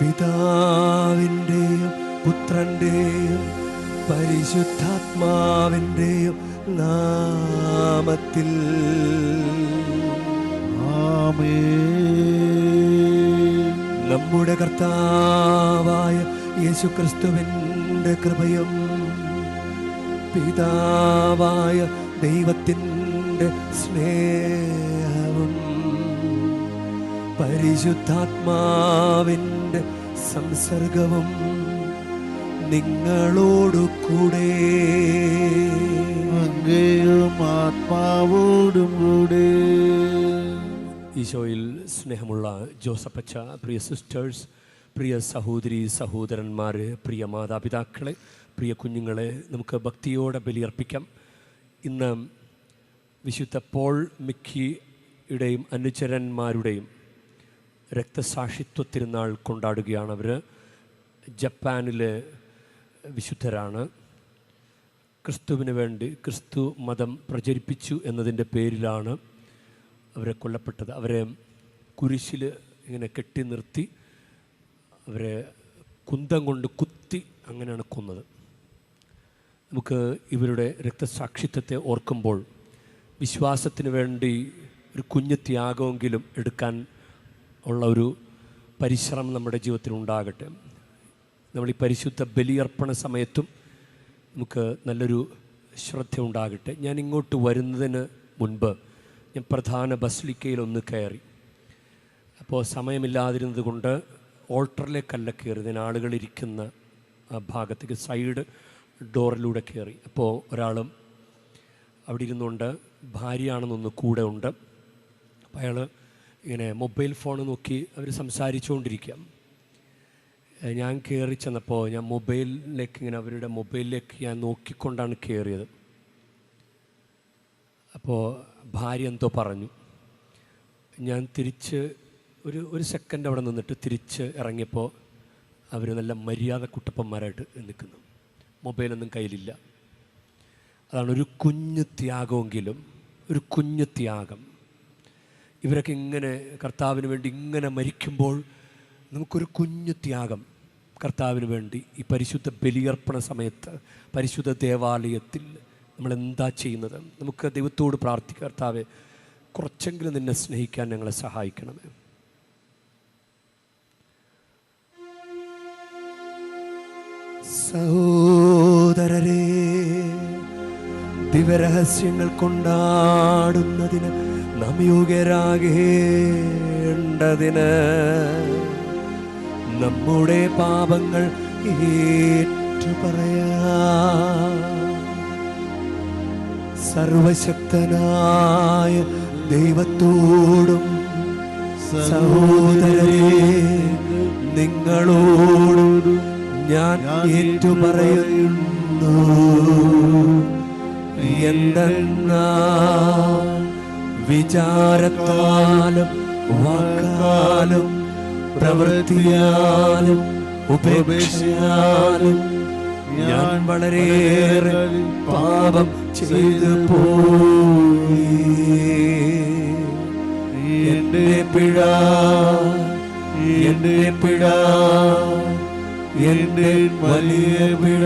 പിതാവിൻ്റെയും പുത്രൻ്റെയും പരിശുദ്ധാത്മാവിൻ്റെയും നാമത്തിൽ ആമേൻ. നമ്മുടെ കർത്താവായ യേശുക്രിസ്തുവിൻ്റെ കൃപയും പിതാവായ ദൈവത്തിൻ്റെ സ്നേഹവും പരിശുദ്ധാത്മാവിൻ്റെ സംസർഗവും നിങ്ങളോടു കൂടെ അങ്ങയും ആത്മാവോടും കൂടെ. ഈശോയിൽ സ്നേഹമുള്ള ജോസഫച്ച, പ്രിയ സിസ്റ്റേഴ്സ്, പ്രിയ സഹോദരി സഹോദരന്മാർ, പ്രിയ മാതാപിതാക്കളെ, പ്രിയ കുഞ്ഞുങ്ങളെ, നമുക്ക് ഭക്തിയോടെ ബലിയർപ്പിക്കാം. ഇന്ന് വിശുദ്ധ പോൾ മിക്കിയുടെയും അനുചരന്മാരുടെയും രക്തസാക്ഷിത്വ തിരുനാൾ കൊണ്ടാടുകയാണ്. അവർ ജപ്പാനിലെ വിശുദ്ധരാണ്. ക്രിസ്തുവിന് വേണ്ടി ക്രിസ്തു മതം പ്രചരിപ്പിച്ചു എന്നതിൻ്റെ പേരിലാണ് അവരെ കൊല്ലപ്പെട്ടത്. അവരെ കുരിശിൽ ഇങ്ങനെ കെട്ടി നിർത്തി അവരെ കുന്തം കൊണ്ട് കുത്തി അങ്ങനെയാണ് കൊന്നത്. നമുക്ക് ഇവരുടെ രക്തസാക്ഷിത്വത്തെ ഓർക്കുമ്പോൾ വിശ്വാസത്തിന് വേണ്ടി ഒരു കുഞ്ഞു ത്യാഗമെങ്കിലും എടുക്കാൻ ഉള്ള ഒരു പരിശ്രമം നമ്മുടെ ജീവിതത്തിൽ ഉണ്ടാകട്ടെ. നമ്മൾ ഈ പരിശുദ്ധ ബലിയർപ്പണ സമയത്തും നമുക്ക് നല്ലൊരു ശ്രദ്ധ ഉണ്ടാകട്ടെ. ഞാൻ ഇങ്ങോട്ട് വരുന്നതിന് മുൻപ് ഞാൻ പ്രധാന ബസിലിക്കയിലൊന്ന് കയറി. അപ്പോൾ സമയമില്ലാതിരുന്നത് കൊണ്ട് ഓൾട്ടറിലേക്കല്ല കയറിയതിന് ആളുകളിരിക്കുന്ന ആ ഭാഗത്തേക്ക് സൈഡ് ഡോറിലൂടെ കയറി. അപ്പോൾ ഒരാളും അവിടെ ഇരുന്നുകൊണ്ട് ഭാര്യയാണെന്നൊന്ന് കൂടെ ഉണ്ട്. അപ്പോൾ അയാൾ ഇങ്ങനെ മൊബൈൽ ഫോൺ നോക്കി അവർ സംസാരിച്ചുകൊണ്ടിരിക്കുക. ഞാൻ കയറി ചെന്നപ്പോൾ ഞാൻ മൊബൈലിലേക്ക് ഇങ്ങനെ അവരുടെ മൊബൈലിലേക്ക് ഞാൻ നോക്കിക്കൊണ്ടാണ് കയറിയത്. അപ്പോൾ ഭാര്യ എന്തോ പറഞ്ഞു. ഞാൻ തിരിച്ച് ഒരു സെക്കൻഡ് അവിടെ നിന്നിട്ട് തിരിച്ച് ഇറങ്ങിയപ്പോൾ അവർ നല്ല മര്യാദ കുട്ടപ്പന്മാരായിട്ട് നിൽക്കുന്നു. മൊബൈലൊന്നും കയ്യിലില്ല. അതാണ് ഒരു കുഞ്ഞു ത്യാഗമെങ്കിലും, ഒരു കുഞ്ഞു ത്യാഗം. ഇവരൊക്കെ ഇങ്ങനെ കർത്താവിന് വേണ്ടി ഇങ്ങനെ മരിക്കുമ്പോൾ നമുക്കൊരു കുഞ്ഞു ത്യാഗം കർത്താവിന് വേണ്ടി ഈ പരിശുദ്ധ ബലിയർപ്പണ സമയത്ത് പരിശുദ്ധ ദേവാലയത്തിൽ നമ്മളെന്താ ചെയ്യുന്നത്? നമുക്ക് ദൈവത്തോട് പ്രാർത്ഥിക്കാം, കർത്താവെ കുറച്ചെങ്കിലും നിന്നെ സ്നേഹിക്കാൻ ഞങ്ങളെ സഹായിക്കണമേ. സഹോദരരെ, ദിവരഹസ്യങ്ങൾ കൊണ്ടാടുന്നതിന് നാം യോഗ്യരാകേണ്ടതിന് നമ്മുടെ പാപങ്ങൾ ഏറ്റുപറയാം. സർവശക്തനായ ദൈവത്തോടും സഹോദരരെ നിങ്ങളോടും ഞാൻ ഏറ്റുപറയുന്നു. എന്തെന്നാൽ വിചാരത്താലും വാക്കാലും പ്രവൃത്തിയാലും ഉപേക്ഷയാലും ഞാൻ വളരെയേറെ പാപം ചെയ്തു പോയി. എന്റെ പിഴ, എന്റെ പിഴ, എന്റെ വലിയ പിഴ.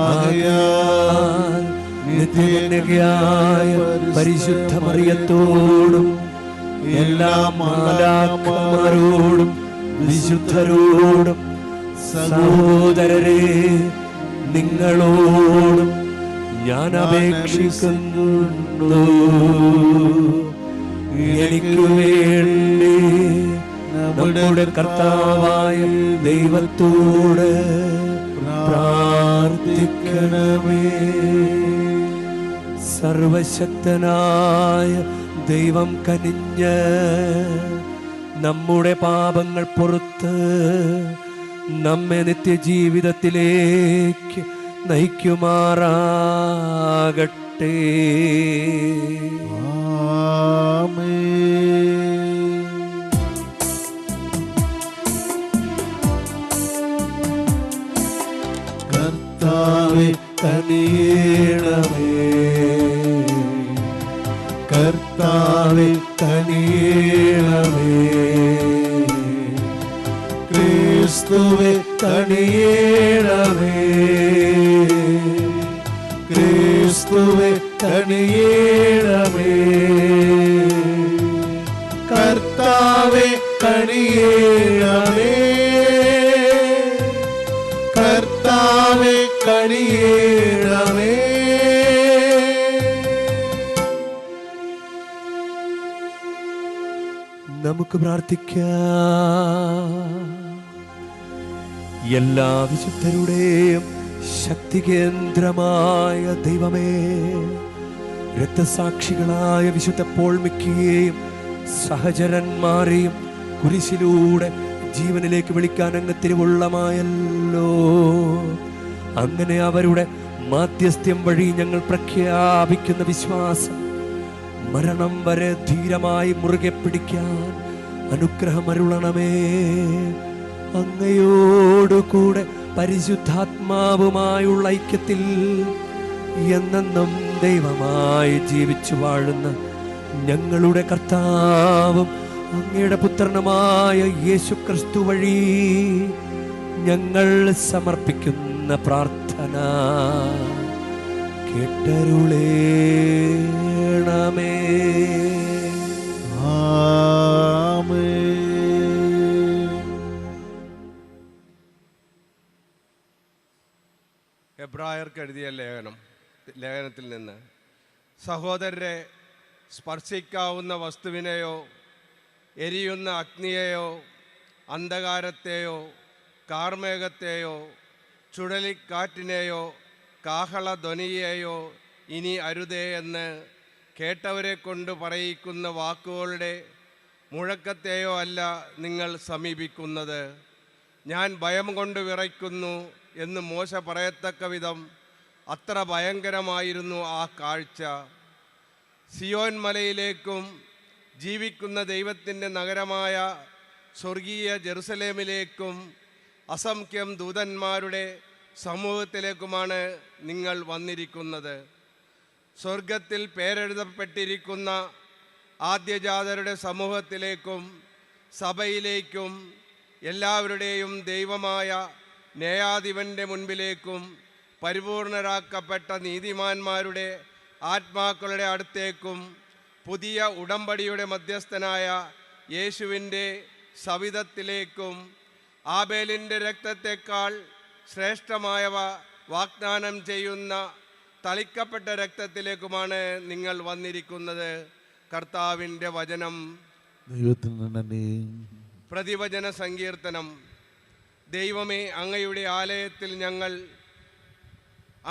ആകയാൽ നിത്യകന്യകയായ പരിശുദ്ധ മറിയത്തോടും എല്ലാ മാലാഖമാരോടും വിശുദ്ധരോടും സഹോദരരെ നിങ്ങളോടും ഞാൻ അപേക്ഷിക്കുന്നു, എനിക്ക് വേണ്ടി നമ്മുടെ കർത്താവായ ദൈവത്തോട് പ്രാർത്ഥിക്കണമേ. സർവശക്തനായ ദൈവം കനിഞ്ഞ് നമ്മുടെ പാപങ്ങൾ പൊറുത്ത് നമ്മെ നിത്യജീവിതത്തിലേക്ക് നയിക്കുമാറാകട്ടെ. കർത്താവേ കനിയണമേ, കർത്താവേ കനിയണമേ, ക്രിസ്തുവേ കനിയേണമേ, ക്രിസ്തുവേ കനിയേണമേ, കർത്താവേ കനിയേണമേ, കർത്താവേ കനിയേണമേ. നമുക്ക് പ്രാർത്ഥിക്കാം. എല്ലാ വിശുദ്ധരുടെയും ശക്തി കേന്ദ്രമായ ദൈവമേ, രക്തസാക്ഷികളായ വിശുദ്ധ പോൾമിക്കയെയും സഹചരന്മാരെയും കുരിശിലൂടെ ജീവനിലേക്ക് വിളിക്കാൻ അങ്ങ് തിരുവുള്ളമായല്ലോ. അങ്ങനെ അവരുടെ മാധ്യസ്ഥ്യം വഴി ഞങ്ങൾ പ്രഖ്യാപിക്കുന്ന വിശ്വാസം മരണം വരെ ധീരമായി മുറുകെ പിടിക്കാൻ അനുഗ്രഹമരുളണമേ. അങ്ങയോടുകൂടെ പരിശുദ്ധാത്മാവുമായുള്ള ഐക്യത്തിൽ എന്നെന്നും ദൈവമായി ജീവിച്ചു വാഴുന്ന ഞങ്ങളുടെ കർത്താവും അങ്ങയുടെ പുത്രനുമായ യേശുക്രിസ്തു വഴി ഞങ്ങൾ സമർപ്പിക്കുന്ന പ്രാർത്ഥന കേട്ടരുളേണമേ. എബ്രായർക്ക് എഴുതിയ ലേഖനത്തിൽ നിന്ന്, സഹോദരരെ, സ്പർശിക്കാവുന്ന വസ്തുവിനെയോ എരിയുന്ന അഗ്നിയെയോ അന്ധകാരത്തെയോ കാർമേഘത്തെയോ ചുഴലിക്കാറ്റിനെയോ കാഹളധ്വനിയെയോ ഇനി അരുതേ എന്ന് കേട്ടവരെ കൊണ്ട് പറയിക്കുന്ന വാക്കുകളുടെ മുഴക്കത്തെയോ അല്ല നിങ്ങൾ സമീപിക്കുന്നത്. ഞാൻ ഭയം കൊണ്ട് വിറയ്ക്കുന്നു എന്ന് മോശ പറയത്തക്ക വിധം അത്ര ഭയങ്കരമായിരുന്നു ആ കാഴ്ച. സിയോൻ മലയിലേക്കും ജീവിക്കുന്ന ദൈവത്തിൻ്റെ നഗരമായ സ്വർഗീയ ജെറുസലേമിലേക്കും അസംഖ്യം ദൂതന്മാരുടെ സമൂഹത്തിലേക്കുമാണ് നിങ്ങൾ വന്നിരിക്കുന്നത്. സ്വർഗത്തിൽ പേരെഴുതപ്പെട്ടിരിക്കുന്ന ആദ്യജാതരുടെ സമൂഹത്തിലേക്കും സഭയിലേക്കും എല്ലാവരുടെയും ദൈവമായ ന്യായാധിപൻ്റെ മുൻപിലേക്കും പരിപൂർണരാക്കപ്പെട്ട നീതിമാന്മാരുടെ ആത്മാക്കളുടെ അടുത്തേക്കും പുതിയ ഉടമ്പടിയുടെ മധ്യസ്ഥനായ യേശുവിൻ്റെ സവിധത്തിലേക്കും ആബേലിൻ്റെ രക്തത്തെക്കാൾ ശ്രേഷ്ഠമായവ വാഗ്ദാനം ചെയ്യുന്ന തളിക്കപ്പെട്ട രക്തത്തിലേക്കുമാണ് നിങ്ങൾ വന്നിരിക്കുന്നത്. കർത്താവിൻ്റെ വചനം. പ്രതിവചന സങ്കീർത്തനം. ദൈവമേ, അങ്ങയുടെ ആലയത്തിൽ ഞങ്ങൾ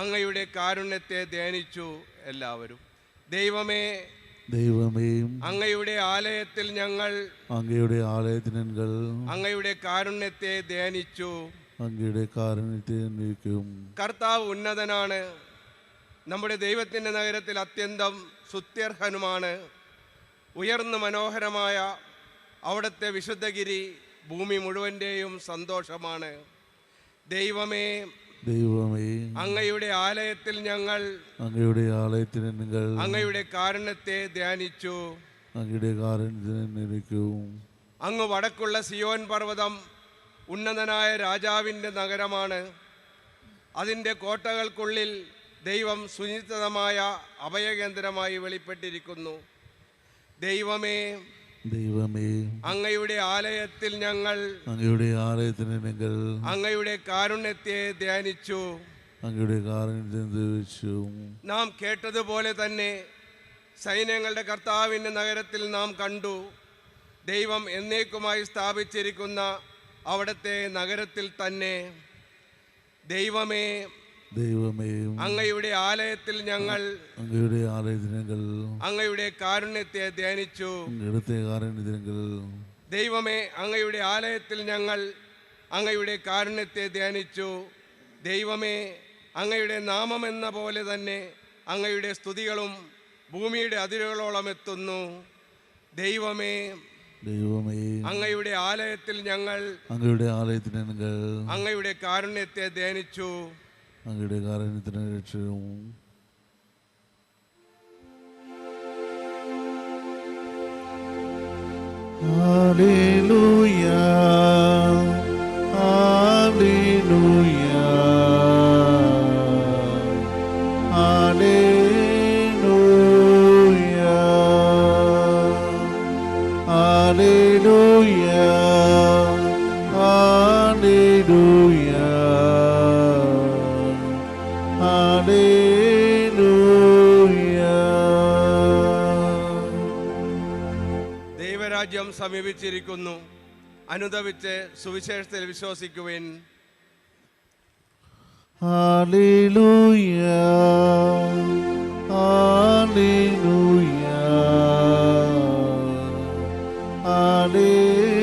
അങ്ങയുടെ കാരുണ്യത്തെ ധ്യാനിച്ചു. എല്ലാവരും. ദൈവമേ, അങ്ങയുടെ ആലയത്തിൽ ഞങ്ങൾ അങ്ങയുടെ ആലയത്തിനെങ്കൾ അങ്ങയുടെ കാരുണ്യത്തെ ധ്യാനിച്ചു. അങ്ങയുടെ കാരുണ്യത്തെ ധ്യാനിക്കും. കർത്താവ് ഉന്നതനാണ്. നമ്മുടെ ദൈവത്തിൻ്റെ നഗരത്തിൽ അത്യന്തം സ്തുത്യർഹനുമാണ്. ഉയർന്നു മനോഹരമായ അവിടുത്തെ വിശുദ്ധഗിരി ഭൂമി മുഴുവൻ്റെയും സന്തോഷമാണ്. ദൈവമേ, അങ്ങയുടെ ആലയത്തിൽ ഞങ്ങൾ അങ്ങയുടെ ആലയത്തിന് നിങ്ങൾ അങ്ങയുടെ കാരുണ്യത്തെ ധ്യാനിച്ചു. അങ്ങയുടെ കാരുണ്യത്തെ. അങ്ങ് വടക്കുള്ള സിയോൻ പർവ്വതം ഉന്നതനായ രാജാവിൻ്റെ നഗരമാണ്. അതിൻ്റെ കോട്ടകൾക്കുള്ളിൽ ദൈവം സുനിശ്ചിതമായ അഭയകേന്ദ്രമായി വെളിപ്പെട്ടിരിക്കുന്നു. ദൈവമേ, അങ്ങയുടെ ആലയത്തിൽ ഞങ്ങൾ അങ്ങയുടെ ആലയത്തിന് നിങ്ങൾ അങ്ങയുടെ കാരുണ്യത്തെ ധ്യാനിച്ചു. അങ്ങയുടെ കാരുണ്യത്തെ ധ്യാനിച്ചു. നാം കേട്ടതുപോലെ തന്നെ സൈന്യങ്ങളുടെ കർത്താവിൻ്റെ നഗരത്തിൽ നാം കണ്ടു. ദൈവം എന്നേക്കുമായി സ്ഥാപിച്ചിരിക്കുന്ന അവിടുത്തെ നഗരത്തിൽ തന്നെ. ദൈവമേ, അങ്ങയുടെ ആലയത്തിൽ ഞങ്ങൾ അങ്ങയുടെ ആലയത്തിനെങ്കിൽ അങ്ങയുടെ കാരുണ്യത്തെ ധ്യാനിച്ചു. ദൈവമേ, അങ്ങയുടെ ആലയത്തിൽ ഞങ്ങൾ അങ്ങയുടെ കാരുണ്യത്തെ ധ്യാനിച്ചു. ദൈവമേ, അങ്ങയുടെ നാമമെന്ന പോലെ തന്നെ അങ്ങയുടെ സ്തുതികളും ഭൂമിയുടെ അതിരുകളോളം എത്തുന്നു. ദൈവമേ, അങ്ങയുടെ ആലയത്തിൽ ഞങ്ങൾ അങ്ങയുടെ ആലയത്തിനെങ്കിൽ അങ്ങയുടെ കാരുണ്യത്തെ ധ്യാനിച്ചു. അങ്ങയുടെ കാരുണ്യത്തിന് രക്ഷയും. ഹല്ലേലൂയ. Hallelujah. ദൈവരാജ്യം സമീപിച്ചിരിക്കുന്നു. അനുദപിച്ച് സുവിശേഷത്തിൽ വിശ്വസിക്കുവിൻ. Hallelujah. Hallelujah. Hallelujah.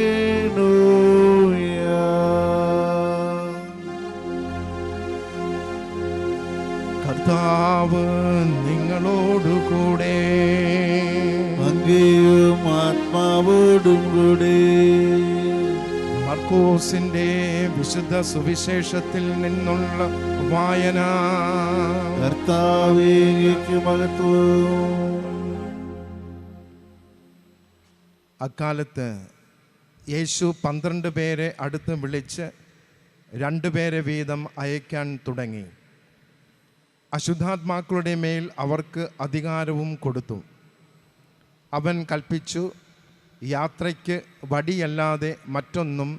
കർത്താവ് നിങ്ങളോടുകൂടെ. അങ്ങയും ആത്മാവോടും കൂടെ. മർക്കോസിന്റെ വിശുദ്ധ സുവിശേഷത്തിൽ നിന്നുള്ള വായന. കർത്താവേ, അങ്ങേക്ക് മഹത്വം. അക്കാലത്ത് യേശു 12 പേരെ അടുത്ത് വിളിച്ച് 2 പേരെ വീതം അയക്കാൻ തുടങ്ങി. അശുദ്ധാത്മാക്കളുടെ മേൽ അവർക്ക് അധികാരവും കൊടുത്തു. അവൻ കൽപ്പിച്ചു, യാത്രയ്ക്ക് വടിയല്ലാതെ മറ്റൊന്നും,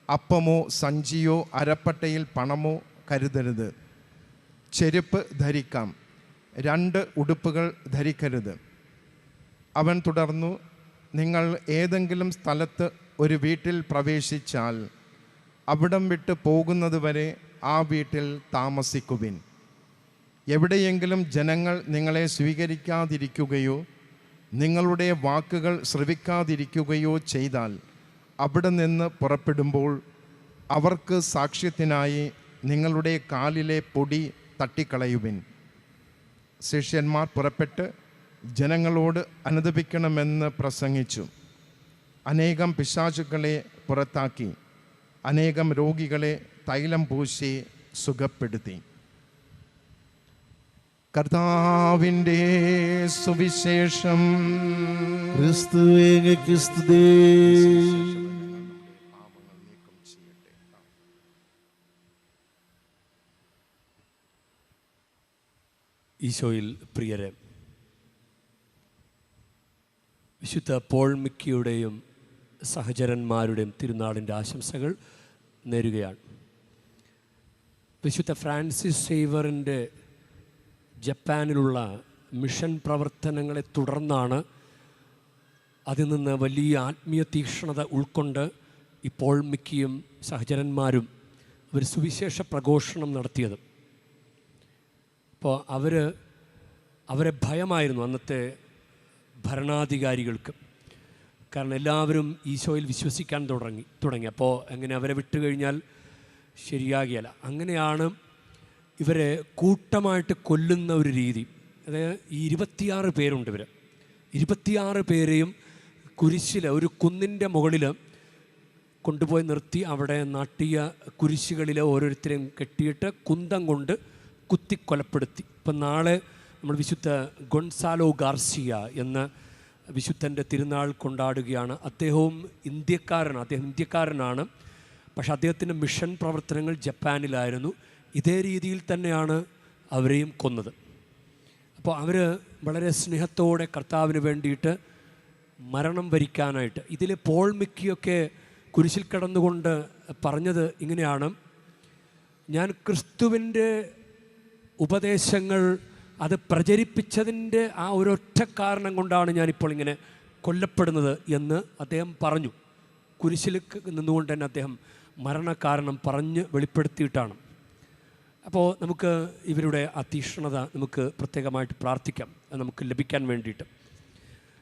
അപ്പമോ സഞ്ചിയോ അരപ്പട്ടയിൽ പണമോ കരുതരുത്. ചെരുപ്പ് ധരിക്കാം, 2 ഉടുപ്പുകൾ ധരിക്കരുത്. അവൻ തുടർന്നു, നിങ്ങൾ ഏതെങ്കിലും സ്ഥലത്ത് ഒരു വീട്ടിൽ പ്രവേശിച്ചാൽ അവിടം വിട്ട് പോകുന്നതുവരെ ആ വീട്ടിൽ താമസിക്കുവിൻ. എവിടെയെങ്കിലും ജനങ്ങൾ നിങ്ങളെ സ്വീകരിക്കാതിരിക്കുകയോ നിങ്ങളുടെ വാക്കുകൾ ശ്രവിക്കാതിരിക്കുകയോ ചെയ്താൽ അവിടെ നിന്ന് പുറപ്പെടുമ്പോൾ അവർക്ക് സാക്ഷ്യത്തിനായി നിങ്ങളുടെ കാലിലെ പൊടി തട്ടിക്കളയുവിൻ. ശിഷ്യന്മാർ പുറപ്പെട്ട് ജനങ്ങളോട് അനുദപിക്കണമെന്ന് പ്രസംഗിച്ചു. അനേകം പിശാചുക്കളെ പുറത്താക്കി അനേകം രോഗികളെ തൈലം പൂശി സുഖപ്പെടുത്തി. കർത്താവിൻ്റെ സുവിശേഷം. ക്രിസ്തുവേ, അങ്ങേക്ക് സ്തുതി. ഈശോയിൽ പ്രിയരെ, വിശുദ്ധ പോൾ മിക്കിയുടെയും സഹചരന്മാരുടെയും തിരുനാളിൻ്റെ ആശംസകൾ നേരുകയാണ്. വിശുദ്ധ ഫ്രാൻസിസ് സേവറിൻ്റെ ജപ്പാനിലുള്ള മിഷൻ പ്രവർത്തനങ്ങളെ തുടർന്നാണ് അതിൽ നിന്ന് വലിയ ആത്മീയ തീക്ഷ്ണത ഉൾക്കൊണ്ട് ഇപ്പോൾ മിക്കിയും സഹചരന്മാരും ഒരു സുവിശേഷ പ്രഘോഷണം നടത്തിയത്. അപ്പോൾ അവരെ ഭയമായിരുന്നു അന്നത്തെ ഭരണാധികാരികൾക്ക്. കാരണം എല്ലാവരും ഈശോയിൽ വിശ്വസിക്കാൻ തുടങ്ങി. അപ്പോൾ എങ്ങനെ അവരെ വിട്ടുകഴിഞ്ഞാൽ ശരിയാകിയല്ല. അങ്ങനെയാണ് ഇവരെ കൂട്ടമായിട്ട് കൊല്ലുന്ന ഒരു രീതി. അതായത് ഈ 26 പേരുണ്ട്. 26 പേരെയും കുരിശിൽ ഒരു കുന്നിൻ്റെ മുകളിൽ കൊണ്ടുപോയി നിർത്തി അവിടെ നാട്ടിയ കുരിശുകളിൽ ഓരോരുത്തരെയും കെട്ടിയിട്ട് കുന്തം കൊണ്ട് കുത്തി കൊലപ്പെടുത്തി. ഇപ്പം നാളെ നമ്മൾ വിശുദ്ധ ഗൊൺസാലോ ഗാർസിയ എന്ന വിശുദ്ധൻ്റെ തിരുനാൾ കൊണ്ടാടുകയാണ്. അദ്ദേഹം ഇന്ത്യക്കാരനാണ്. പക്ഷെ അദ്ദേഹത്തിൻ്റെ മിഷൻ പ്രവർത്തനങ്ങൾ ജപ്പാനിലായിരുന്നു. ഇതേ രീതിയിൽ തന്നെയാണ് അവരെയും കൊന്നത്. അപ്പോൾ അവർ വളരെ സ്നേഹത്തോടെ കർത്താവിന് വേണ്ടിയിട്ട് മരണം വരിക്കാനായിട്ട്, ഇതിൽ പോൾ മിക്കിയൊക്കെ കുരിശിൽ കിടന്നുകൊണ്ട് പറഞ്ഞത് ഇങ്ങനെയാണ്: ഞാൻ ക്രിസ്തുവിൻ്റെ ഉപദേശങ്ങൾ അത് പ്രചരിപ്പിച്ചതിൻ്റെ ആ ഒരൊറ്റ കാരണം കൊണ്ടാണ് ഞാനിപ്പോൾ ഇങ്ങനെ കൊല്ലപ്പെടുന്നത് എന്ന് അദ്ദേഹം പറഞ്ഞു. കുരിശിൽ നിന്നുകൊണ്ട് തന്നെ അദ്ദേഹം മരണകാരണം പറഞ്ഞ് വെളിപ്പെടുത്തിയിട്ടാണ്. അപ്പോൾ നമുക്ക് ഇവരുടെ ആ തീക്ഷ്ണത നമുക്ക് പ്രത്യേകമായിട്ട് പ്രാർത്ഥിക്കാം, അത് നമുക്ക് ലഭിക്കാൻ വേണ്ടിയിട്ട്.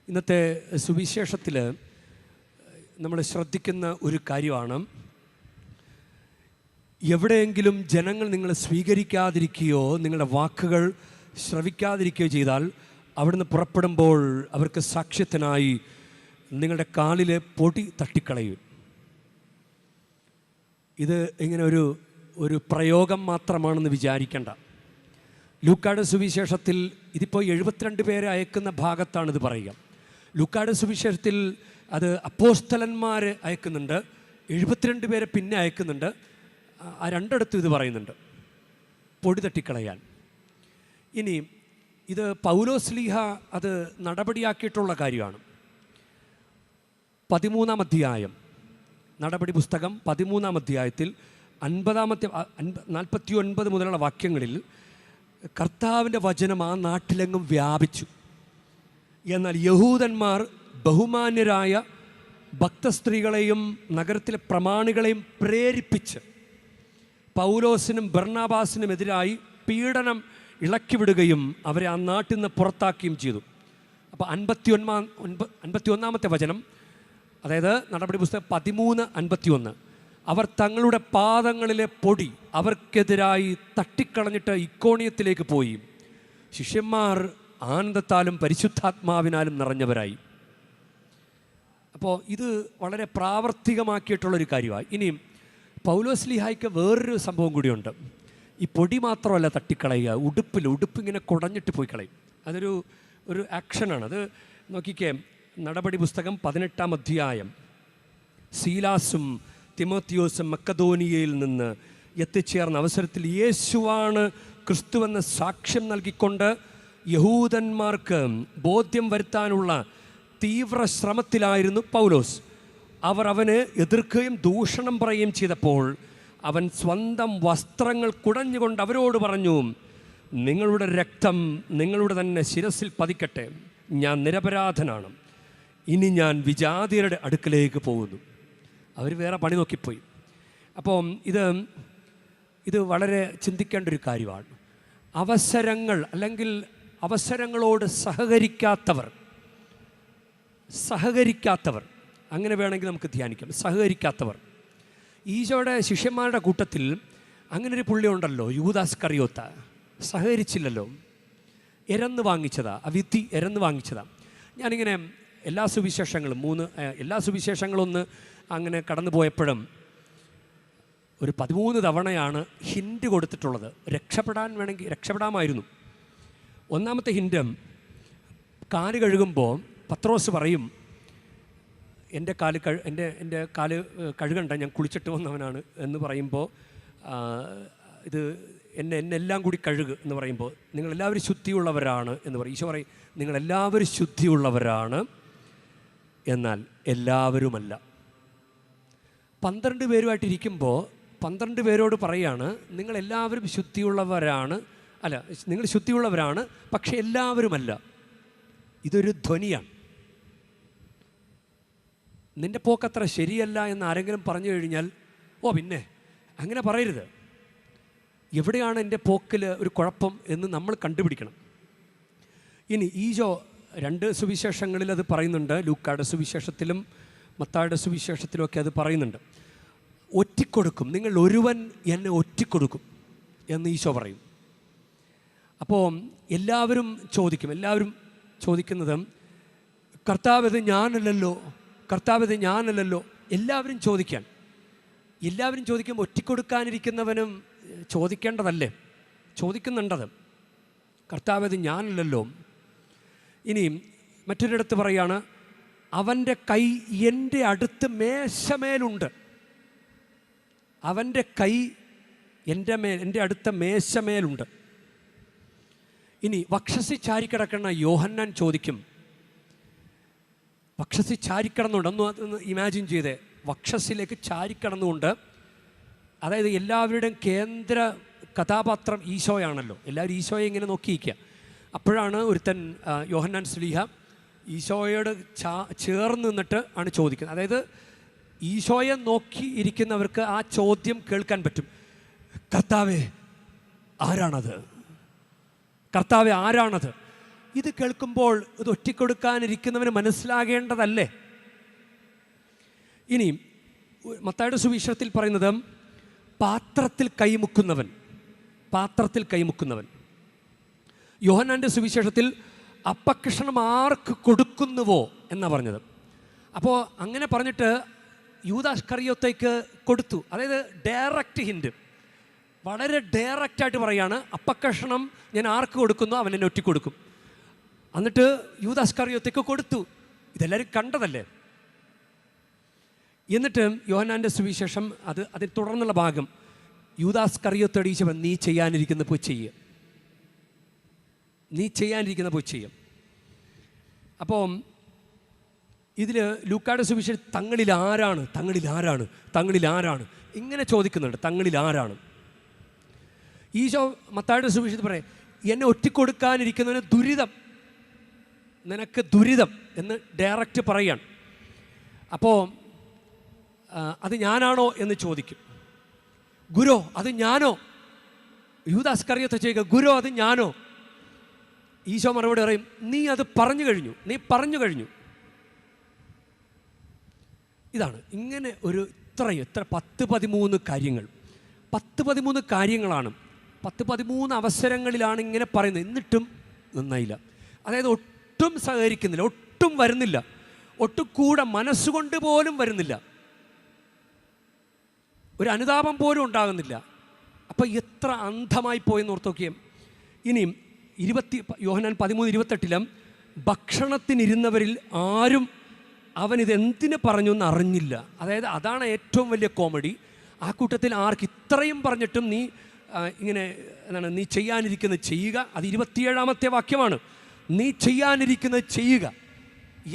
ഇന്നത്തെ സുവിശേഷത്തിൽ നമ്മൾ ശ്രദ്ധിക്കുന്ന ഒരു കാര്യമാണ്, എവിടെയെങ്കിലും ജനങ്ങൾ നിങ്ങളെ സ്വീകരിക്കാതിരിക്കുകയോ നിങ്ങളുടെ വാക്കുകൾ ശ്രവിക്കാതിരിക്കുകയോ ചെയ്താൽ അവിടുന്ന് പുറപ്പെടുമ്പോൾ അവർക്ക് സാക്ഷ്യത്തിനായി നിങ്ങളുടെ കാലിലെ പൊടി തട്ടിക്കളയും. ഇത് ഇങ്ങനെ ഒരു പ്രയോഗം മാത്രമാണെന്ന് വിചാരിക്കേണ്ട. ലൂക്കായുടെ സുവിശേഷത്തിൽ ഇതിപ്പോൾ 72 പേരെ അയക്കുന്ന ഭാഗത്താണിത് പറയുക. ലൂക്കായുടെ സുവിശേഷത്തിൽ അത് അപ്പോസ്തലന്മാരെ അയക്കുന്നുണ്ട്, 72 പേരെ പിന്നെ അയക്കുന്നുണ്ട്. ആ രണ്ടിടത്തും ഇത് പറയുന്നുണ്ട്, പൊടി തട്ടിക്കളയാൻ. ഇനി ഇത് പൗലോസ്ലീഹ അത് നടപടിയാക്കിയിട്ടുള്ള കാര്യമാണ്. 13-ാം അധ്യായം നടപടി പുസ്തകം 13-ാം അധ്യായത്തിൽ 49 മുതലുള്ള വാക്യങ്ങളിൽ കർത്താവിൻ്റെ വചനം ആ നാട്ടിലെങ്ങും വ്യാപിച്ചു. എന്നാൽ യഹൂദന്മാർ ബഹുമാന്യരായ ഭക്തസ്ത്രീകളെയും നഗരത്തിലെ പ്രമാണികളെയും പ്രേരിപ്പിച്ച് പൗലോസിനും ബർണാബാസിനും എതിരായി പീഡനം ഇളക്കിവിടുകയും അവരെ ആ നാട്ടിൽ നിന്ന് പുറത്താക്കുകയും ചെയ്തു. അപ്പോൾ 51-ാമത്തെ വചനം, അതായത് നടപടി പുസ്തകം 13:51, അവർ തങ്ങളുടെ പാദങ്ങളിലെ പൊടി അവർക്കെതിരായി തട്ടിക്കളഞ്ഞിട്ട് ഇക്കോണിയത്തിലേക്ക് പോയി. ശിഷ്യന്മാർ ആനന്ദത്താലും പരിശുദ്ധാത്മാവിനാലും നിറഞ്ഞവരായി. അപ്പോൾ ഇത് വളരെ പ്രാവർത്തികമാക്കിയിട്ടുള്ളൊരു കാര്യമാണ്. ഇനിയും പൗലോസ്ലീഹായ്ക്ക് വേറൊരു സംഭവം കൂടിയുണ്ട്. ഈ പൊടി മാത്രമല്ല തട്ടിക്കളയുക, ഉടുപ്പിങ്ങനെ കുടഞ്ഞിട്ട് പോയി കളയും. അതൊരു ആക്ഷനാണ്. അത് നോക്കിക്കേ, നടപടി പുസ്തകം 18-ാം അധ്യായം. സീലാസും തിമോത്തിയോസും മക്കദോനിയയിൽ നിന്ന് എത്തിച്ചേർന്ന അവസരത്തിൽ യേശുവാണ് ക്രിസ്തുവെന്ന സാക്ഷ്യം നൽകിക്കൊണ്ട് യഹൂദന്മാർക്ക് ബോധ്യം വരുത്താനുള്ള തീവ്ര ശ്രമത്തിലായിരുന്നു പൗലോസ്. അവർ അവന് എതിർക്കുകയും ദൂഷണം പറയുകയും ചെയ്തപ്പോൾ അവൻ സ്വന്തം വസ്ത്രങ്ങൾ കുടഞ്ഞുകൊണ്ട് അവരോട് പറഞ്ഞു, നിങ്ങളുടെ രക്തം നിങ്ങളുടെ തന്നെ ശിരസിൽ പതിക്കട്ടെ. ഞാൻ നിരപരാധനാണ്. ഇനി ഞാൻ വിജാതിയരുടെ അടുക്കലേക്ക് പോകുന്നു. അവർ വേറെ പണി നോക്കിപ്പോയി. അപ്പോൾ ഇത് വളരെ ചിന്തിക്കേണ്ട ഒരു കാര്യമാണ്. അവസരങ്ങൾ അല്ലെങ്കിൽ അവസരങ്ങളോട് സഹകരിക്കാത്തവർ അങ്ങനെ വേണമെങ്കിൽ നമുക്ക് ധ്യാനിക്കാം. സഹകരിക്കാത്തവർ. ഈശോയുടെ ശിഷ്യന്മാരുടെ കൂട്ടത്തിൽ അങ്ങനെ ഒരു പുള്ളി ഉണ്ടല്ലോ, യൂദാസ്കറിയോത്ത. സഹകരിച്ചില്ലല്ലോ, എരന്ന് വാങ്ങിച്ചതാ, ആ വിധി എരന്ന് വാങ്ങിച്ചതാ. ഞാനിങ്ങനെ എല്ലാ സുവിശേഷങ്ങളൊന്ന് അങ്ങനെ കടന്നു പോയപ്പോഴും ഒരു 13 തവണയാണ് ഹിൻഡ് കൊടുത്തിട്ടുള്ളത്. രക്ഷപ്പെടാമായിരുന്നു. ഒന്നാമത്തെ ഹിൻഡ്, കാല് കഴുകുമ്പോൾ പത്രോസ് പറയും, എൻ്റെ കാല് കഴുകണ്ട, ഞാൻ കുളിച്ചിട്ട് വന്നവനാണ് എന്ന് പറയുമ്പോൾ, ഇത് എന്നെല്ലാം കൂടി കഴുകുക എന്ന് പറയുമ്പോൾ, നിങ്ങളെല്ലാവരും ശുദ്ധിയുള്ളവരാണ് എന്ന് പറയും. ഈശോ പറയും, നിങ്ങളെല്ലാവരും ശുദ്ധിയുള്ളവരാണ്, എന്നാൽ എല്ലാവരുമല്ല. 12 പേരുമായിട്ടിരിക്കുമ്പോൾ 12 പേരോട് പറയാണ്, നിങ്ങളെല്ലാവരും ശുദ്ധിയുള്ളവരാണ്, നിങ്ങൾ ശുദ്ധിയുള്ളവരാണ്, പക്ഷെ എല്ലാവരുമല്ല. ഇതൊരു ധ്വനിയാണ്. നിൻ്റെ പോക്കത്ര ശരിയല്ല എന്ന് ആരെങ്കിലും പറഞ്ഞു കഴിഞ്ഞാൽ, പിന്നെ അങ്ങനെ പറയരുത്. എവിടെയാണ് എൻ്റെ പോക്കിൽ ഒരു കുഴപ്പം എന്ന് നമ്മൾ കണ്ടുപിടിക്കണം. ഇനി ഈശോ 2 സുവിശേഷങ്ങളിൽ അത് പറയുന്നുണ്ട്. ലൂക്കായുടെ സുവിശേഷത്തിലും മത്തായിയുടെ സുവിശേഷത്തിലും ഒക്കെ അത് പറയുന്നുണ്ട്. ഒറ്റിക്കൊടുക്കും, നിങ്ങൾ ഒരുവൻ എന്നെ ഒറ്റിക്കൊടുക്കും എന്ന് ഈശോ പറയും. അപ്പോൾ എല്ലാവരും ചോദിക്കുന്നത്, കർത്താവ് ഇത് ഞാനല്ലല്ലോ. എല്ലാവരും ചോദിക്കുമ്പോൾ ഒറ്റിക്കൊടുക്കാനിരിക്കുന്നവനും ചോദിക്കേണ്ടതല്ലേ? ചോദിക്കുന്നുണ്ടത്, കർത്താവ് ഇത് ഞാനല്ലല്ലോ. ഇനി മറ്റൊരിടത്ത് പറയാണ്, അവൻ്റെ കൈ എൻ്റെ അടുത്ത് മേശമേലുണ്ട്. അവൻ്റെ കൈ എൻ്റെ അടുത്ത മേശമേലുണ്ട്. ഇനി വക്ഷസി ചാരിക്കിടക്കുന്ന യോഹന്നാൻ ചോദിക്കും, വക്ഷസി ചാരിക്കിടന്നുണ്ട്, ഒന്ന് ഇമാജിൻ ചെയ്തേ, വക്ഷസിലേക്ക് ചാരിക്കിടന്നുകൊണ്ട്, അതായത് എല്ലാവരുടെയും കേന്ദ്ര കഥാപാത്രം ഈശോയാണല്ലോ. എല്ലാവരും ഈശോയെ ഇങ്ങനെ നോക്കിയിരിക്കുക. അപ്പോഴാണ് ഒരുത്തൻ യോഹന്നാൻ ശ്ലീഹ ഈശോയോട് ചേർന്ന് നിന്നിട്ട് ആണ് ചോദിക്കുന്നത്. അതായത് ഈശോയെ നോക്കിയിരിക്കുന്നവർക്ക് ആ ചോദ്യം കേൾക്കാൻ പറ്റും, കർത്താവേ ആരാണത്? ഇത് കേൾക്കുമ്പോൾ ഇത് ഒറ്റിക്കൊടുക്കാനിരിക്കുന്നവന് മനസ്സിലാകേണ്ടതല്ലേ? ഇനി മത്തായിയുടെ സുവിശേഷത്തിൽ പറയുന്നത്, പാത്രത്തിൽ കൈമുക്കുന്നവൻ. യോഹന്നാൻ്റെ സുവിശേഷത്തിൽ അപ്പക്കഷണം ആർക്ക് കൊടുക്കുന്നുവോ എന്നാണ് പറഞ്ഞത്. അപ്പോൾ അങ്ങനെ പറഞ്ഞിട്ട് യൂദാസ്കറിയോത്തേക്ക് കൊടുത്തു. അതായത് ഡയറക്റ്റ് ഹിൻഡ്, വളരെ ഡയറക്റ്റായിട്ട് പറയാണ്, അപ്പക്കഷണം ഞാൻ ആർക്ക് കൊടുക്കുന്നു അവൻ എന്നെ ഒറ്റിക്കൊടുക്കും. എന്നിട്ട് യൂദാസ്കറിയോത്തേക്ക് കൊടുത്തു. ഇതെല്ലാവരും കണ്ടതല്ലേ? എന്നിട്ട് യോഹന്നാൻ്റെ സുവിശേഷം അതിൽ തുടർന്നുള്ള ഭാഗം, യൂദാസ്കറിയോത്തോട് ഈശോ, നീ ചെയ്യാനിരിക്കുന്ന പോയി ചെയ്യുക. അപ്പോൾ ഇതിൽ ലൂക്കായുടെ സുവിശേഷം തങ്ങളിൽ ആരാണ്, തങ്ങളിൽ ആരാണ്, തങ്ങളിൽ ആരാണ് ഇങ്ങനെ ചോദിക്കുന്നുണ്ട്. തങ്ങളിൽ ആരാണ്? ഈശോ മത്തായിയുടെ സുവിശേഷത്തിൽ പറയും, എന്നെ ഒറ്റിക്കൊടുക്കാനിരിക്കുന്നതിന് ദുരിതം, നിനക്ക് ദുരിതം എന്ന് ഡയറക്റ്റ് പറയാണ്. അപ്പോൾ അത് ഞാനാണോ എന്ന് ചോദിക്കും. ഗുരു അത് ഞാനോ? യൂദാസ്കറിയത്തെ ചെയ്യുക, ഗുരു അത് ഞാനോ? ഈശോ മറുപടി പറയും, നീ അത് പറഞ്ഞു കഴിഞ്ഞു, നീ പറഞ്ഞു കഴിഞ്ഞു. ഇതാണ് ഇങ്ങനെ ഒരു എത്ര 10-13 കാര്യങ്ങൾ, 10-13 കാര്യങ്ങളാണ്, 10-13 അവസരങ്ങളിലാണ് ഇങ്ങനെ പറയുന്നത്. എന്നിട്ടും നന്നായില്ല. അതായത് ഒട്ടും സഹകരിക്കുന്നില്ല, ഒട്ടും വരുന്നില്ല, ഒട്ടും കൂടെ മനസ്സുകൊണ്ട് പോലും വരുന്നില്ല, ഒരു അനുതാപം പോലും ഉണ്ടാകുന്നില്ല. അപ്പോൾ എത്ര അന്ധമായി പോയെന്ന് ഓർത്ത് നോക്കിയേ. ഇനിയും യോഹന്നാൻ 13:28 ഭക്ഷണത്തിനിരുന്നവരിൽ ആരും അവനിതെന്തിന് പറഞ്ഞു എന്ന് അറിഞ്ഞില്ല. അതായത് അതാണ് ഏറ്റവും വലിയ കോമഡി. ആ കൂട്ടത്തിൽ ആർക്ക് ഇത്രയും പറഞ്ഞിട്ടും നീ ഇങ്ങനെ എന്താണ്, നീ ചെയ്യാനിരിക്കുന്നത് ചെയ്യുക. അത് 27-ാമത്തെ വാക്യമാണ്. നീ ചെയ്യാനിരിക്കുന്നത് ചെയ്യുക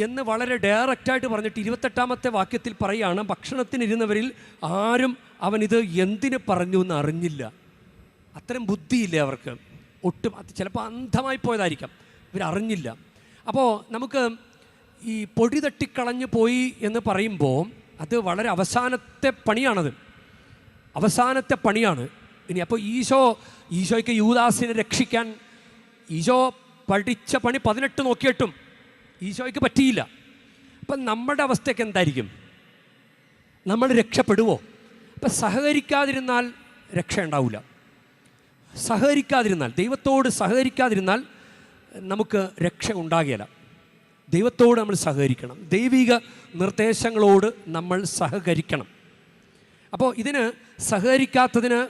എന്ന് വളരെ ഡയറക്റ്റായിട്ട് പറഞ്ഞിട്ട് 28-ാമത്തെ വാക്യത്തിൽ പറയുകയാണ്, ഭക്ഷണത്തിനിരുന്നവരിൽ ആരും അവനിത് എന്തിന് പറഞ്ഞു എന്ന് അറിഞ്ഞില്ല. അത്രയും ബുദ്ധിയില്ലേ അവർക്ക്, ഒട്ടും. അത് ചിലപ്പോൾ അന്ധമായി പോയതായിരിക്കാം, ഇവരറിഞ്ഞില്ല. അപ്പോൾ നമുക്ക് ഈ പൊടി തട്ടിക്കളഞ്ഞു പോയി എന്ന് പറയുമ്പോൾ അത് വളരെ അവസാനത്തെ പണിയാണത്, അവസാനത്തെ പണിയാണ്. ഇനി അപ്പോൾ ഈശോയ്ക്ക് യൂദാസിനെ രക്ഷിക്കാൻ ഈശോ പഠിച്ച പണി 18 നോക്കിയിട്ടും ഈശോയ്ക്ക് പറ്റിയില്ല. അപ്പം നമ്മുടെ അവസ്ഥയ്ക്ക് എന്തായിരിക്കും? നമ്മൾ രക്ഷപ്പെടുവോ? അപ്പം സഹകരിക്കാതിരുന്നാൽ രക്ഷ ഉണ്ടാവില്ല. സഹകരിക്കാതിരുന്നാൽ, ദൈവത്തോട് സഹകരിക്കാതിരുന്നാൽ നമുക്ക് രക്ഷ ഉണ്ടാകില്ല. ദൈവത്തോട് നമ്മൾ സഹകരിക്കണം, ദൈവിക നിർദ്ദേശങ്ങളോട് നമ്മൾ സഹകരിക്കണം. അപ്പോൾ ഇതിന് സഹകരിക്കാത്തതിന്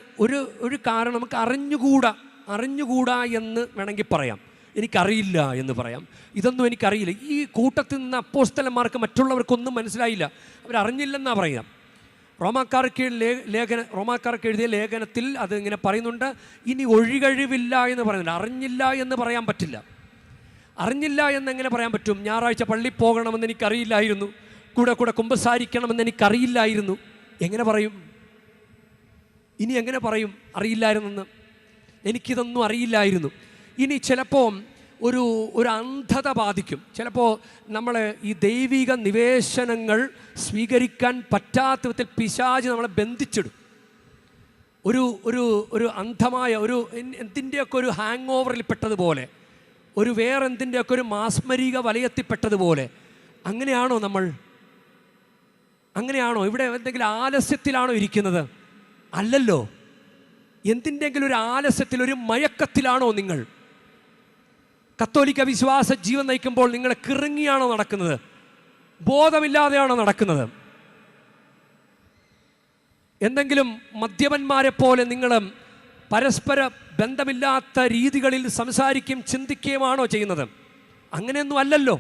ഒരു കാരണം നമുക്ക് അറിഞ്ഞുകൂടാ എന്ന് വേണമെങ്കിൽ പറയാം. എനിക്കറിയില്ല എന്ന് പറയാം. ഇതൊന്നും എനിക്കറിയില്ല. ഈ കൂട്ടത്തിൽ നിന്ന് അപ്പോസ്തലന്മാർക്ക് മറ്റുള്ളവർക്കൊന്നും മനസ്സിലായില്ല, അവരറിഞ്ഞില്ലെന്നാണ് പറയാം. റോമാക്കാർക്ക് എഴുതിയ ലേഖനത്തിൽ അത് ഇങ്ങനെ പറയുന്നുണ്ട്, ഇനി ഒഴികഴിവില്ല എന്ന് പറയുന്നുണ്ട്. അറിഞ്ഞില്ല എന്ന് പറയാൻ പറ്റില്ല. അറിഞ്ഞില്ല എന്നെങ്ങനെ പറയാൻ പറ്റും? ഞായറാഴ്ച പള്ളിയിൽ പോകണമെന്ന് എനിക്കറിയില്ലായിരുന്നു, കൂടെ കുമ്പസാരിക്കണമെന്ന് എനിക്കറിയില്ലായിരുന്നു. എങ്ങനെ പറയും? ഇനി എങ്ങനെ പറയും അറിയില്ലായിരുന്നെന്ന്? എനിക്കിതൊന്നും അറിയില്ലായിരുന്നു. ഇനി ചിലപ്പോൾ ഒരു അന്ധത ബാധിക്കും. ചിലപ്പോൾ നമ്മൾ ഈ ദൈവിക നിവേശനങ്ങൾ സ്വീകരിക്കാൻ പറ്റാത്ത വിധത്തിൽ പിശാച് നമ്മളെ ബന്ധിച്ചിടും. ഒരു അന്ധമായ എന്തിൻ്റെയൊക്കെ ഒരു ഹാങ് ഓവറിൽ പെട്ടതുപോലെ, വേറെന്തിൻ്റെയൊക്കെ ഒരു മാസ്മരിക വലയത്തിൽപ്പെട്ടതുപോലെ. അങ്ങനെയാണോ നമ്മൾ? അങ്ങനെയാണോ? ഇവിടെ എന്തെങ്കിലും ആലസ്യത്തിലാണോ ഇരിക്കുന്നത്? അല്ലല്ലോ. എന്തിൻ്റെങ്കിലും ഒരു ആലസ്യത്തിൽ, ഒരു മയക്കത്തിലാണോ നിങ്ങൾ? കത്തോലിക്ക വിശ്വാസ ജീവൻ നയിക്കുമ്പോൾ നിങ്ങൾ കിറങ്ങിയാണോ നടക്കുന്നത്? ബോധമില്ലാതെയാണോ നടക്കുന്നത്? എന്തെങ്കിലും മദ്യപന്മാരെ പോലെ നിങ്ങൾ പരസ്പര ബന്ധമില്ലാത്ത രീതികളിൽ സംസാരിക്കുകയും ചിന്തിക്കുകയുമാണോ ചെയ്യുന്നത്? അങ്ങനെയൊന്നും അല്ലല്ലോ.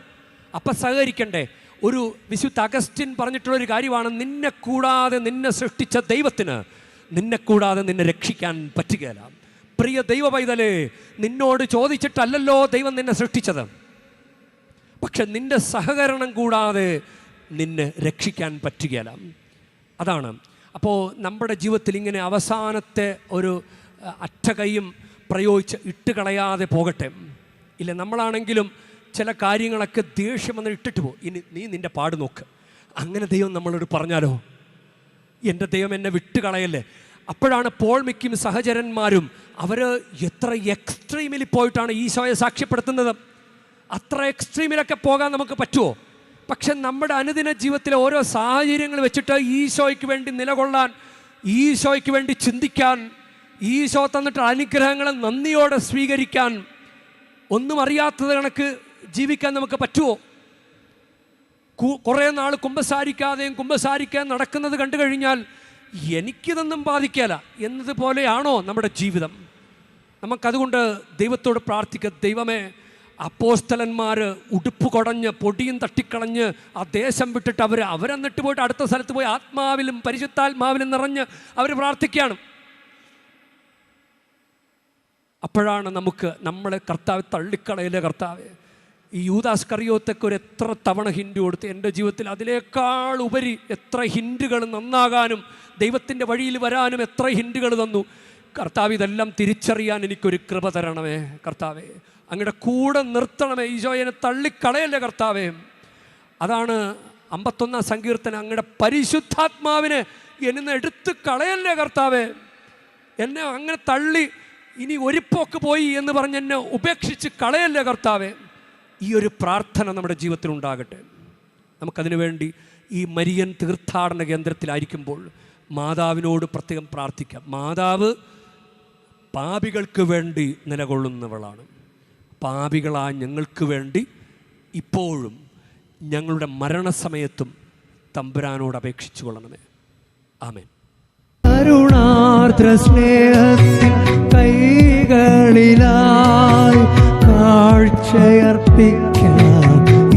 അപ്പം സഹകരിക്കണ്ടേ? ഒരു വിശുദ്ധ അഗസ്റ്റിൻ പറഞ്ഞിട്ടുള്ളൊരു കാര്യമാണ്, നിന്നെ കൂടാതെ നിന്നെ സൃഷ്ടിച്ച ദൈവത്തിന് നിന്നെ കൂടാതെ നിന്നെ രക്ഷിക്കാൻ പറ്റുകയില്ല. പ്രിയ ദൈവ പൈതലേ, നിന്നോട് ചോദിച്ചിട്ടല്ലല്ലോ ദൈവം നിന്നെ സൃഷ്ടിച്ചത്, പക്ഷെ നിന്റെ സഹകരണം കൂടാതെ നിന്നെ രക്ഷിക്കാൻ പറ്റുകയില്ല. അതാണ്. അപ്പോൾ നമ്മുടെ ജീവിതത്തിൽ ഇങ്ങനെ അവസാനത്തെ ഒരു അറ്റകൈയും പ്രയോഗിച്ച് ഇട്ടുകളയാതെ പോകട്ടെ. ഇല്ല, നമ്മളാണെങ്കിലും ചില കാര്യങ്ങളൊക്കെ ദേഷ്യം വന്ന് ഇട്ടിട്ട് പോകും. ഇനി നീ നിൻ്റെ പാട് നോക്ക്. അങ്ങനെ ദൈവം നമ്മളോട് പറഞ്ഞാലോ, എൻ്റെ ദൈവം എന്നെ വിട്ടുകളയല്ലേ. അപ്പോഴാണ് പോൾ മിക്കും സഹചരന്മാരും അവർ എത്ര എക്സ്ട്രീമിൽ പോയിട്ടാണ് ഈശോയെ സാക്ഷ്യപ്പെടുത്തുന്നത്. അത്ര എക്സ്ട്രീമിലൊക്കെ പോകാൻ നമുക്ക് പറ്റുമോ? പക്ഷെ നമ്മുടെ അനുദിന ജീവിതത്തിലെ ഓരോ സാഹചര്യങ്ങൾ വെച്ചിട്ട് ഈശോയ്ക്ക് വേണ്ടി നിലകൊള്ളാൻ, ഈശോയ്ക്ക് വേണ്ടി ചിന്തിക്കാൻ, ഈശോ തന്നിട്ട് അനുഗ്രഹങ്ങളെ നന്ദിയോടെ സ്വീകരിക്കാൻ, ഒന്നും അറിയാത്തത് കണക്ക് ജീവിക്കാൻ നമുക്ക് പറ്റുമോ? കുറേ നാൾ കുമ്പസാരിക്കാൻ നടക്കുന്നത് കണ്ടു കഴിഞ്ഞാൽ എനിക്കിതൊന്നും ബാധിക്കില്ല എന്നതുപോലെയാണോ നമ്മുടെ ജീവിതം? നമുക്കതുകൊണ്ട് ദൈവത്തോട് പ്രാർത്ഥിക്കുക. ദൈവമേ, അപ്പോസ്തലന്മാർ ഉടുപ്പ് കുടഞ്ഞ് പൊടിയും തട്ടിക്കളഞ്ഞ് ആ ദേശം വിട്ടിട്ട് അവരെന്നിട്ട് പോയിട്ട് അടുത്ത സ്ഥലത്ത് പോയി ആത്മാവിലും പരിശുദ്ധാത്മാവിലും നിറഞ്ഞ് അവർ പ്രാർത്ഥിക്കുകയാണ്. അപ്പോഴാണ് നമ്മളെ കർത്താവ് തള്ളിക്കളയിലെ കർത്താവ്, ഈ യൂദാസ് കറിയോത്തൊക്കെ ഒരു എത്ര തവണ ഹിൻഡ് കൊടുത്ത് എൻ്റെ ജീവിതത്തിൽ അതിനേക്കാൾ ഉപരി എത്ര ഹിൻഡുകൾ നന്നാകാനും ദൈവത്തിൻ്റെ വഴിയിൽ വരാനും എത്ര ഹിൻഡുകൾ തന്നു. കർത്താവ്, ഇതെല്ലാം തിരിച്ചറിയാൻ എനിക്കൊരു കൃപ തരണമേ കർത്താവേ. അങ്ങയുടെ കൂടെ നിർത്തണമേ ഈശോയെ, തള്ളിക്കളയല്ലേ കർത്താവേ. അതാണ് 51 സങ്കീർത്തനം. അങ്ങയുടെ പരിശുദ്ധാത്മാവിനെ എന്നെ എടുത്ത് കളയല്ലേ കർത്താവേ. എന്നെ അങ്ങനെ തള്ളി ഇനി ഒരു പോക്ക് പോയി എന്ന് പറഞ്ഞ് എന്നെ ഉപേക്ഷിച്ച് കളയല്ലേ കർത്താവേ. ഈ ഒരു പ്രാർത്ഥന നമ്മുടെ ജീവിതത്തിൽ ഉണ്ടാകട്ടെ. നമുക്കതിനു വേണ്ടി ഈ മരിയൻ തീർത്ഥാടന കേന്ദ്രത്തിലായിരിക്കുമ്പോൾ മാതാവിനോട് പ്രത്യേകം പ്രാർത്ഥിക്കാം. മാതാവ് പാപികൾക്ക് വേണ്ടി നിലകൊള്ളുന്നവളാണ്. പാപികളായ ഞങ്ങൾക്ക് വേണ്ടി ഇപ്പോഴും ഞങ്ങളുടെ മരണസമയത്തും തമ്പുരാനോട് അപേക്ഷിച്ചു കൊള്ളണമേ. ആമേൻ. കരുണാർദ്ര സ്നേഹത്തിൻ കൈകളിലായി കാഴ്ചയർപ്പിക്കാൻ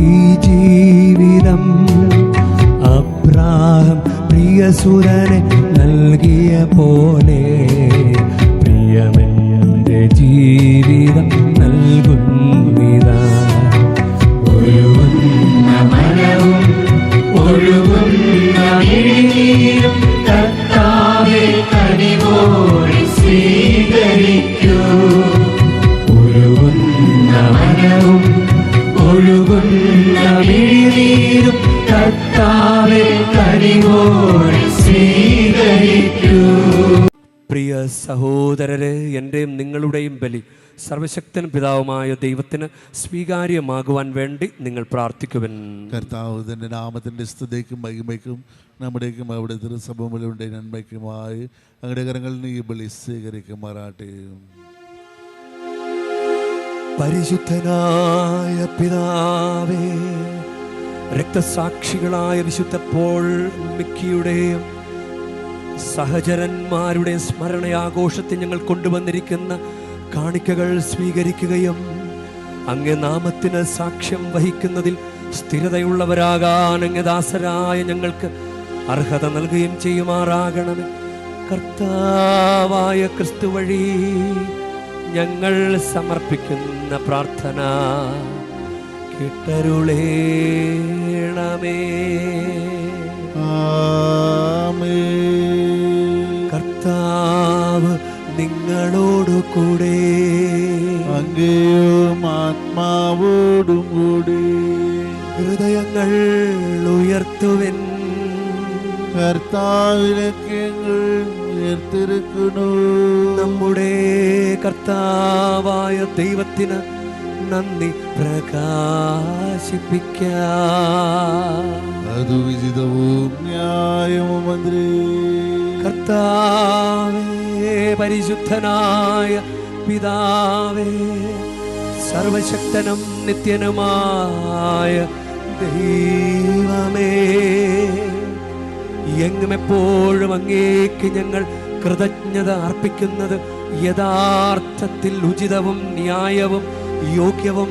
ഈ ജീവിതം അബ്രാഹം പ്രിയസുരനെ നൽകിയ പോലെ പ്രിയമെന്റെ ജീവിതം നൽകുന്നിതാ. ഒഴുകുന്ന മനവും ഒഴുകുന്ന മിഴിനീരും കർത്താവേ കനിവോടെ സ്വീകരിക്കൂ. ഒഴുകുന്ന മനവും ഒഴുകുന്ന മിഴിനീരും കർത്താവേ കനിവോടെ സ്വീകരിക്കൂ. പ്രിയ സഹോദരരെ, എൻ്റെയും നിങ്ങളുടെയും ബലി സർവശക്തൻ പിതാവുമായ ദൈവത്തിന് സ്വീകാര്യമാകുവാൻ വേണ്ടി നിങ്ങൾ പ്രാർത്ഥിക്കുവൻ. കർത്താവ് തൻ്റെ നാമത്തിൻ്റെ സ്തുതിക്കും മഹിമയ്ക്കും നമ്മുടേക്കും അവിടെ തിരുസഭമുകളുടെ നന്മയ്ക്കുമായി അങ്ങയുടെ കരങ്ങളിൽ നീ ബലി സ്വീകരിക്കുമാറാട്ടെ. പരിശുദ്ധനായ പിതാവേ, രക്തസാക്ഷികളായ വിശുദ്ധ പോൾ മിക്കിയുടെയും സഹചരന്മാരുടെ സ്മരണയാഘോഷത്തിൽ ഞങ്ങൾ കൊണ്ടുവന്നിരിക്കുന്ന കാണിക്കകൾ സ്വീകരിക്കുകയും അങ്ങേ നാമത്തിന് സാക്ഷ്യം വഹിക്കുന്നതിൽ സ്ഥിരതയുള്ളവരാകാൻ അങ്ങേ ദാസരായ ഞങ്ങൾക്ക് അർഹത നൽകുകയും ചെയ്യുമാറാകണമേ. കർത്താവായ ക്രിസ്തു വഴി ഞങ്ങൾ സമർപ്പിക്കുന്ന പ്രാർത്ഥന കേട്ടരുളേണമേ. കർത്താവ് നിങ്ങളോടു കൂടെ, അങ്ങയും ആത്മാവോടും കൂടി. ഹൃദയങ്ങൾ ഉയർത്തുവിൻ. കർത്താവിലേക്ക് ഞങ്ങൾ ഉയർത്തിരിക്കുന്നു. നമ്മുടെ കർത്താവായ ദൈവത്തിന് നന്ദി പ്രകാശിപ്പിക്കാം. അത് ഉചിതവും ന്യായവും മന്ത്രി. കർത്താവേ, പരിശുദ്ധനായ പിതാവേ, സർവശക്തനും നിത്യനുമായ ദൈവമേ, എങ്ങും എപ്പോഴും അങ്ങേക്ക് ഞങ്ങൾ കൃതജ്ഞത അർപ്പിക്കുന്നത് യഥാർത്ഥത്തിൽ ഉചിതവും ന്യായവും യോഗ്യവും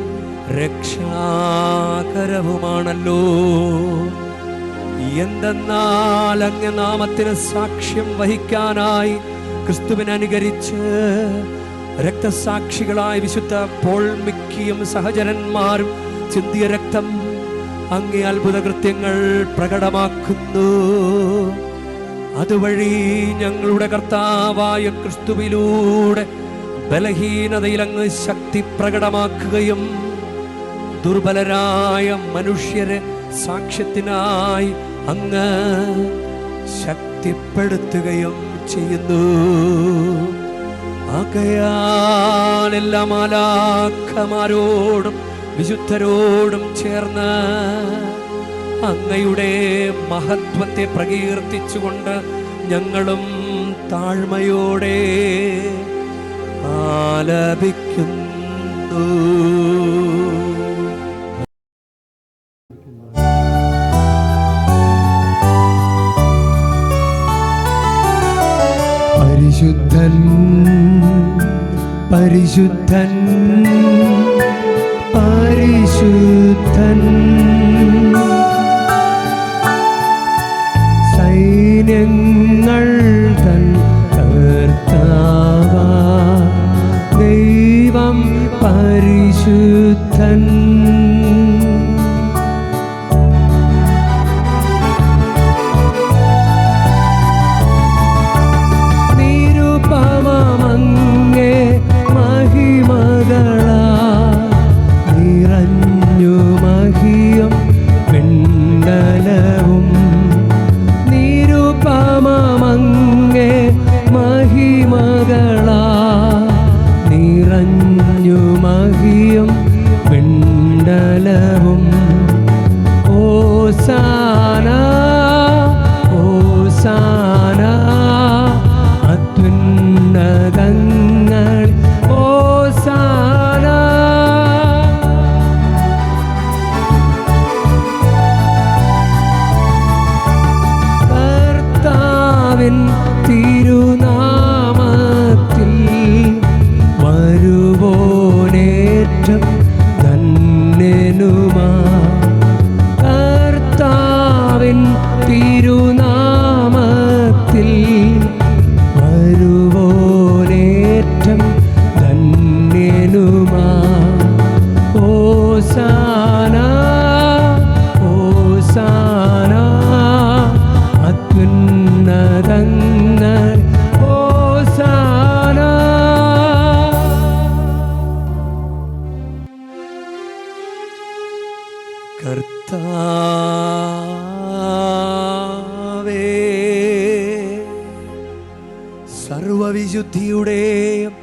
രക്ഷാകരവുമാണല്ലോ. എന്തെന്നാൽ അങ്ങ് നാമത്തിന് സാക്ഷ്യം വഹിക്കാനായി ക്രിസ്തുവിനെ അനുകരിച്ച് രക്തസാക്ഷികളായ വിശുദ്ധ പോൾ മിക്കിയും സഹചരന്മാരും ചിന്തിയ രക്തം അങ്ങേ അത്ഭുത കൃത്യങ്ങൾ പ്രകടമാക്കുന്നു. അതുവഴി ഞങ്ങളുടെ കർത്താവായ ക്രിസ്തുവിലൂടെ ബലഹീനതയിൽ അങ്ങ് ശക്തി പ്രകടമാക്കുകയും ദുർബലരായ മനുഷ്യരെ സാക്ഷ്യത്തിനായി അങ്ങ് ശക്തിപ്പെടുത്തുകയും ചെയ്യുന്നു. ആകയാൽ എല്ലാ മാലാഖമാരോടും വിശുദ്ധരോടും ചേർന്ന് അങ്ങയുടെ മഹത്വത്തെ പ്രകീർത്തിച്ചുകൊണ്ട് ഞങ്ങളും താഴ്മയോടെ ആലപിക്കുന്നു. പരിശുദ്ധൻ പരിശുദ്ധൻ പരിശുദ്ധൻ, സൈന്യങ്ങൾ തൻ കർത്താവാ ദൈവം പരിശുദ്ധൻ. തിരുനാമത്തിൽ വരുവോനേറ്റം ധന്യനുമാ. കർത്താവിൻ തിരുനാമത്തിൽ വരുവോനേറ്റം ധന്യനുമാ. ഹോസാന ഹോസാന അത്യുന്നതങ്ങൾ ഹോസാന. കർത്താവേ, സർവവിശുദ്ധിയുടെയും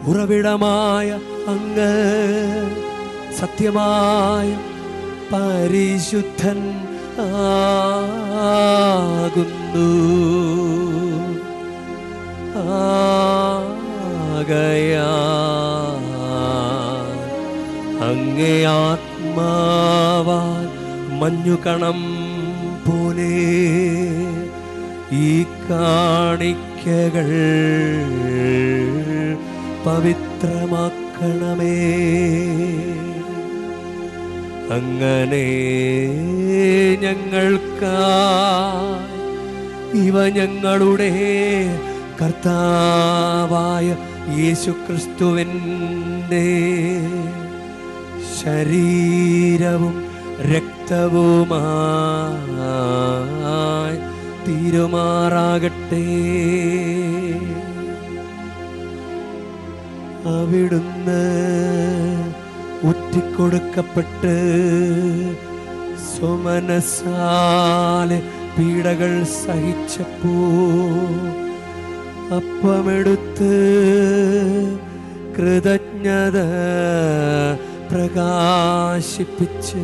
ഉറവിടമായ അങ്ങ് സത്യമായ പരിശുദ്ധൻ ആകുന്നു. ആകയാൽ അങ്ങേ ആത്മാവാൽ മഞ്ഞുകണം പോലെ ഈ കാണിക്കകൾ പവിത്രമാക്കണമേ. അങ്ങനെ ഞങ്ങൾക്കായി ഇവ ഞങ്ങളുടെ കർത്താവായ യേശുക്രിസ്തുവിൻ്റെ ശരീരവും രക്തവുമായി തീരുമാറാകട്ടെ. അവിടുന്ന് ഒറ്റിക്കൊടുക്കപ്പെട്ട് സ്വമനസാലെ പീഡകൾ സഹിച്ചപ്പോ അപ്പമെടുത്ത് കൃതജ്ഞത പ്രകാശിപ്പിച്ച്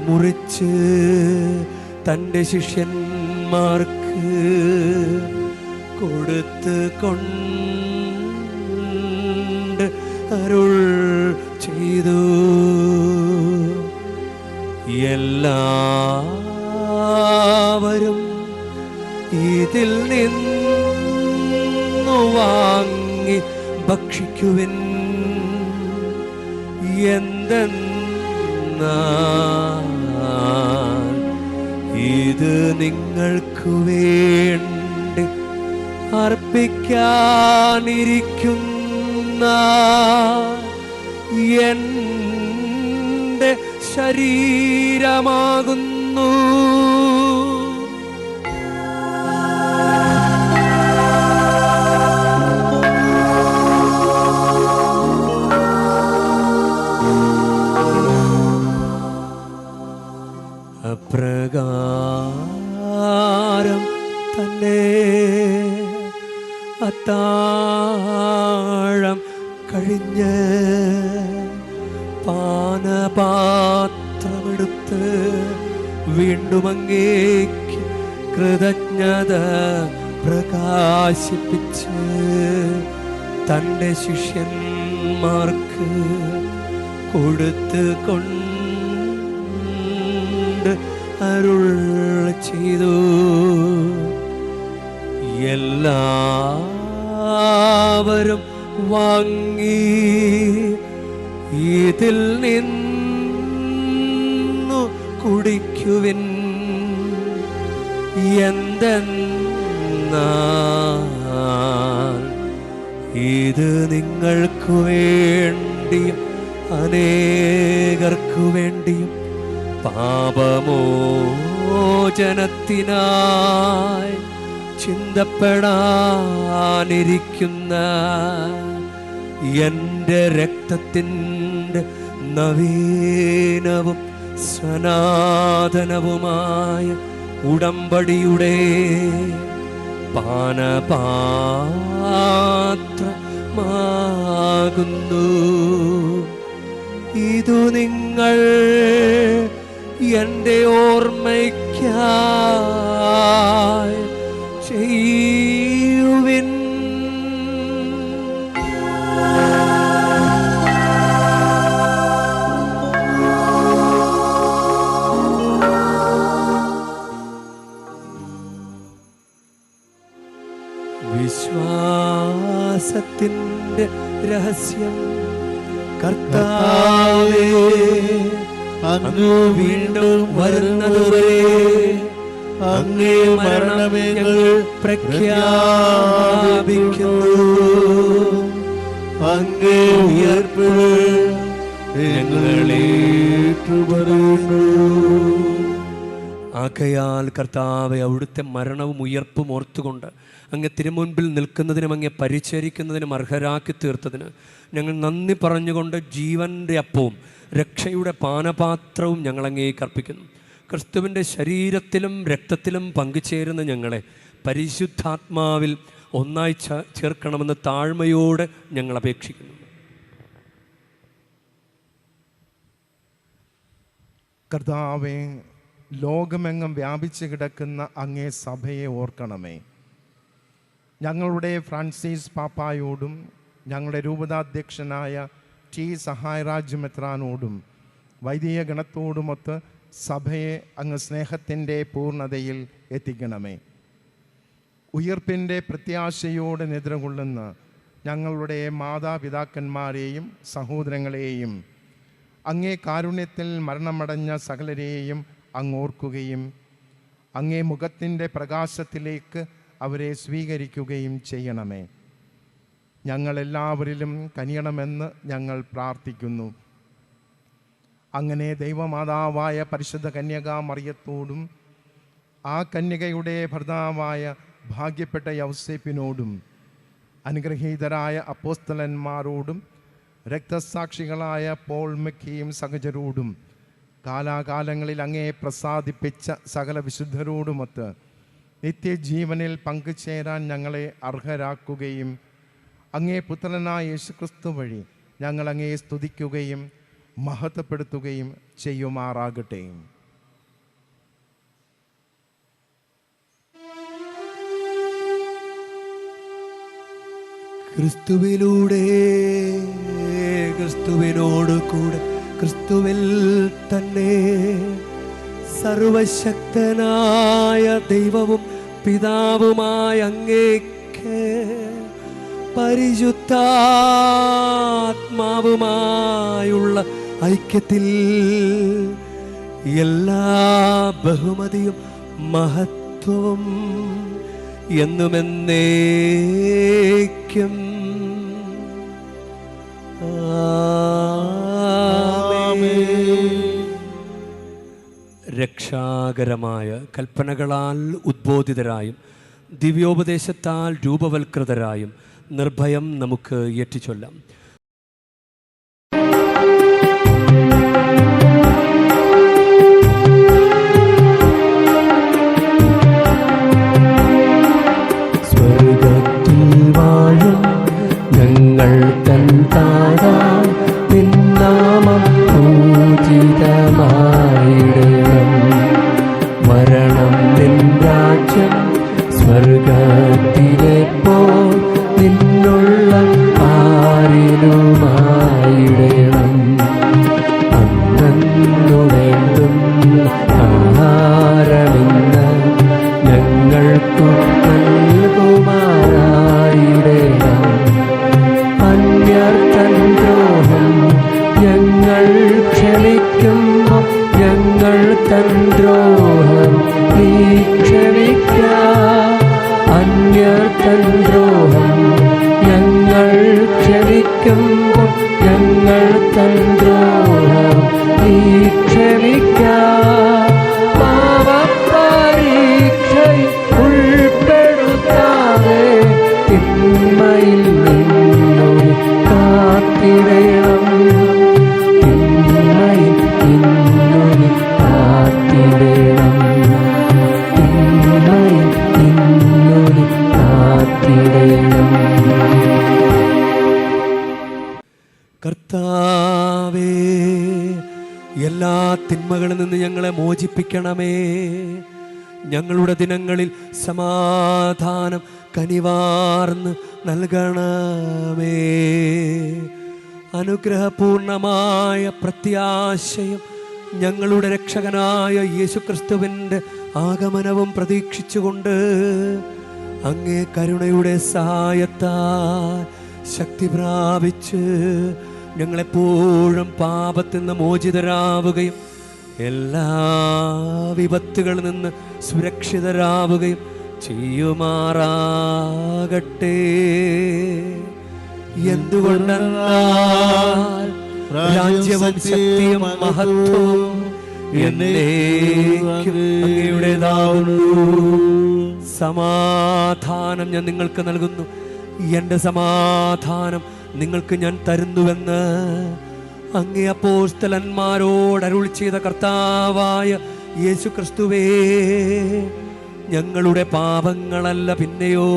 മുറിച്ച് തൻ്റെ ശിഷ്യന്മാർക്ക് കൊടുത്ത് കൊണ്ട് അരുൾ ചെയ്തു. എല്ലാവരും ഇതിൽ നിന്നു വാങ്ങി ഭക്ഷിക്കുവിൻ. എന്തെന്നാൽ ഇത് നിങ്ങൾക്ക് വേണ്ടി അർപ്പിക്കാനിരിക്കുന്ന എൻ്റെ ശരീരമാകുന്നു. അപ്രകാരം തന്നെ അത്താഴം കഴിഞ്ഞ് പാനപാത്രമെടുത്ത് വീണ്ടും അങ്ങേക്ക് കൃതജ്ഞത പ്രകാശിപ്പിച്ച് തൻ്റെ ശിഷ്യന്മാർക്ക് കൊടുത്ത് കൊണ്ട് അരുൾ ചെയ്തു. എല്ലാവരും വാങ്ങി ഇതിൽ നിന്നു കുടിക്കുവിൻ. എന്തെന്നാൽ ഇത് നിങ്ങൾക്ക് വേണ്ടിയും അനേകർക്കു വേണ്ടിയും പാപമോചനത്തിനായി ചിന്തപ്പെടാനിരിക്കുന്ന എൻ്റെ രക്തത്തിൻ്റെ നവീനവും സനാതനവുമായ ഉടമ്പടിയുടെ പാനപാത്രമാകുന്നു. ഇതു നിങ്ങൾ എൻ്റെ ഓർമ്മയ്ക്കായി ചെയ്യുവിൻ. വിശ്വാസത്തിൻ്റെ രഹസ്യം കർത്താവേ, അങ്ങ് വീണ്ടും വരുന്നതുവരെ അങ്ങേ മരണം ഞങ്ങൾ പ്രഖ്യാപിക്കുന്നു. അങ്ങേ ഉയർപ്പ് ഞങ്ങളെ ഏറ്റുപറയുന്നു. ആകയാൽ കർത്താവെ, അവിടുത്തെ മരണവും ഉയർപ്പും ഓർത്തുകൊണ്ട് അങ്ങ് തിരുമുൻപിൽ നിൽക്കുന്നതിനും അങ്ങേ പരിചരിക്കുന്നതിനും അർഹരാക്കി തീർത്തതിന് ഞങ്ങൾ നന്ദി പറഞ്ഞുകൊണ്ട് ജീവൻ്റെ അപ്പവും രക്ഷയുടെ പാനപാത്രവും ഞങ്ങൾ അങ്ങേക്ക് അർപ്പിക്കുന്നു. ക്രിസ്തുവിൻ്റെ ശരീരത്തിലും രക്തത്തിലും പങ്കുചേരുന്ന ഞങ്ങളെ പരിശുദ്ധാത്മാവിൽ ഒന്നായി ചേർക്കണമെന്ന് താഴ്മയോടെ ഞങ്ങൾ അപേക്ഷിക്കുന്നു. കർത്താവേ, ലോകമെങ്ങും വ്യാപിച്ചു കിടക്കുന്ന അങ്ങേ സഭയെ ഓർക്കണമേ. ഞങ്ങളുടെ ഫ്രാൻസിസ് പാപ്പായോടും ഞങ്ങളുടെ രൂപതാധ്യക്ഷനായ ടി സഹായരാജ് മെത്രാനോടും വൈദിക ഗണത്തോടുമൊത്ത് സഭയെ അങ്ങ് സ്നേഹത്തിൻ്റെ പൂർണ്ണതയിൽ എത്തിക്കണമേ. ഉയർപ്പിൻ്റെ പ്രത്യാശയോടെ നിദ്രകൊള്ളുന്ന ഞങ്ങളുടെ മാതാപിതാക്കന്മാരെയും സഹോദരങ്ങളെയും അങ്ങേ കാരുണ്യത്തിൽ മരണമടഞ്ഞ സകലരെയും അങ്ങോർക്കുകയും അങ്ങേ മുഖത്തിൻ്റെ പ്രകാശത്തിലേക്ക് അവരെ സ്വീകരിക്കുകയും ചെയ്യണമേ. ഞങ്ങളെല്ലാവരിലും കനിയണമെന്ന് ഞങ്ങൾ പ്രാർത്ഥിക്കുന്നു. അങ്ങനെ ദൈവമാതാവായ പരിശുദ്ധ കന്യകാ മറിയത്തോടും ആ കന്യകയുടെ ഭർത്താവായ ഭാഗ്യപ്പെട്ട യൗസേപ്പിനോടും അനുഗ്രഹീതരായ അപ്പോസ്തലന്മാരോടും രക്തസാക്ഷികളായ പോൾ മെക്കിയും സഹചരോടും കാലാകാലങ്ങളിൽ അങ്ങേ പ്രസാദിപ്പിച്ച സകല വിശുദ്ധരോടുമൊത്ത് നിത്യജീവനിൽ പങ്കുചേരാൻ ഞങ്ങളെ അർഹരാക്കുകയും അങ്ങേ പുത്രനായ യേശുക്രിസ്തു വഴി ഞങ്ങൾ അങ്ങേ സ്തുതിക്കുകയും മഹത്വപ്പെടുത്തുകയും ചെയ്യുമാറാകട്ടെ. ക്രിസ്തുവിലൂടെ, ക്രിസ്തുവിനോട് കൂടെ, ക്രിസ്തുവിൽ തന്നെ സർവശക്തനായ ദൈവവും പിതാവുമായ അങ്ങേക്ക് പരിശുദ്ധാത്മാവുമായുള്ള ഐക്യത്തിൽ എല്ലാ ബഹുമതിയും മഹത്വവും എന്നുമെന്നേക്കും രക്ഷാകരമായ കൽപ്പനകളാൽ ഉദ്ബോധിതരായും ദിവ്യോപദേശത്താൽ രൂപവൽകൃതരായും നിർഭയം നമുക്ക് ഏറ്റുചൊല്ലാം. സ്വർഗത്തിൽ വാഴും ഞങ്ങൾ തൻ താരാ നിന്നാമം പൂജിതമായിടണം. മരണം നിൻ രാജ്യം സ്വർഗത്തിലെ പോൽ നിന്നുള്ള പാരിലുമായിടണം. അന്നു വേണ്ടും ആഹാരമിന്ന് ഞങ്ങൾക്കു നൽകുമാറായിടണം. അന്യർ തൻ ദ്രോഹം ഞങ്ങൾ ക്ഷമിക്കുമ്പോൾ ഞങ്ങൾ തൻ ദ്രോഹം നീ ക്ഷമിക്കാം. അന്യർ തൻ ദ്രോഹം ഞങ്ങൾ ക്ഷമിക്കുമ്പോൾ ഞങ്ങൾ തൻ ദ്രോഹം നീ ക്ഷമിക്കാം. പാപപരീക്ഷയിൽ ഉൾപ്പെടുത്താതെ തിന്മയിൽ നിന്നു കാത്തിടണം. തിന്മയിൽ നിന്നു കാത്തിടണം. തിന്മയിൽ നിന്നു കാത്തിടണം. കർത്താവേ, എല്ലാ തിന്മകളിൽ നിന്ന് ഞങ്ങളെ മോചിപ്പിക്കണമേ. ഞങ്ങളുടെ ദിനങ്ങളിൽ സമാധാനം കനിവാർന്ന് നൽകണമേ. അനുഗ്രഹപൂർണമായ പ്രത്യാശയും ഞങ്ങളുടെ രക്ഷകനായ യേശുക്രിസ്തുവിൻ്റെ ആഗമനവും പ്രതീക്ഷിച്ചുകൊണ്ട് അങ്ങേ കരുണയുടെ സഹായത്താൽ ശക്തി പ്രാപിച്ച് ഞങ്ങളെപ്പോഴും പാപത്തിൽ നിന്ന് മോചിതരാവുകയും എല്ലാ വിപത്തുകളിൽ നിന്ന് സുരക്ഷിതരാവുകയും ചെയ്യുമാറാകട്ടെ. എന്തുകൊണ്ടെന്നാൽ രാജ്യവും ശക്തിയും മഹത്വവും അങ്ങയുടേതാവുന്നു. സമാധാനം ഞാൻ നിങ്ങൾക്ക് നൽകുന്നു, എൻ്റെ സമാധാനം നിങ്ങൾക്ക് ഞാൻ തരുന്നുവെന്ന് അങ്ങേ അപ്പോസ്തലന്മാരോട് അരുളി ചെയ്ത കർത്താവായ യേശു ക്രിസ്തുവേ, ഞങ്ങളുടെ പാപങ്ങളല്ല പിന്നെയോ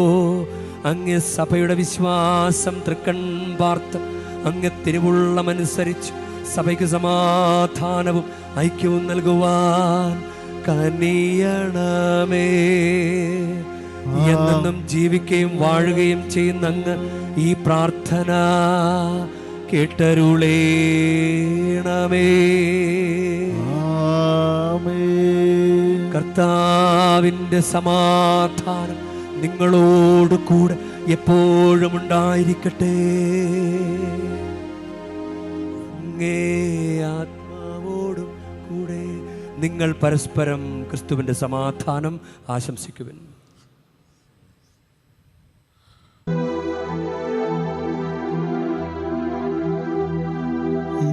അങ്ങേ സഭയുടെ വിശ്വാസം തൃക്കൺ പാർത്ത് അങ്ങേ തിരുവുള്ളമനുസരിച്ച് സഭയ്ക്ക് സമാധാനവും ഐക്യവും നൽകുവാൻ കനിയണമേ. എന്നെന്നും ജീവിക്കുകയും വാഴുകയും ചെയ്യുന്ന അങ്ങ് ഈ പ്രാർത്ഥന കേട്ടരുളേണമേ. കർത്താവിൻ്റെ സമാധാനം നിങ്ങളോട് കൂടെ എപ്പോഴും ഉണ്ടായിരിക്കട്ടെ. അങ്ങേ ആത്മാവോടും കൂടെ നിങ്ങൾ പരസ്പരം ക്രിസ്തുവിൻ്റെ സമാധാനം ആശംസിക്കുവിൻ.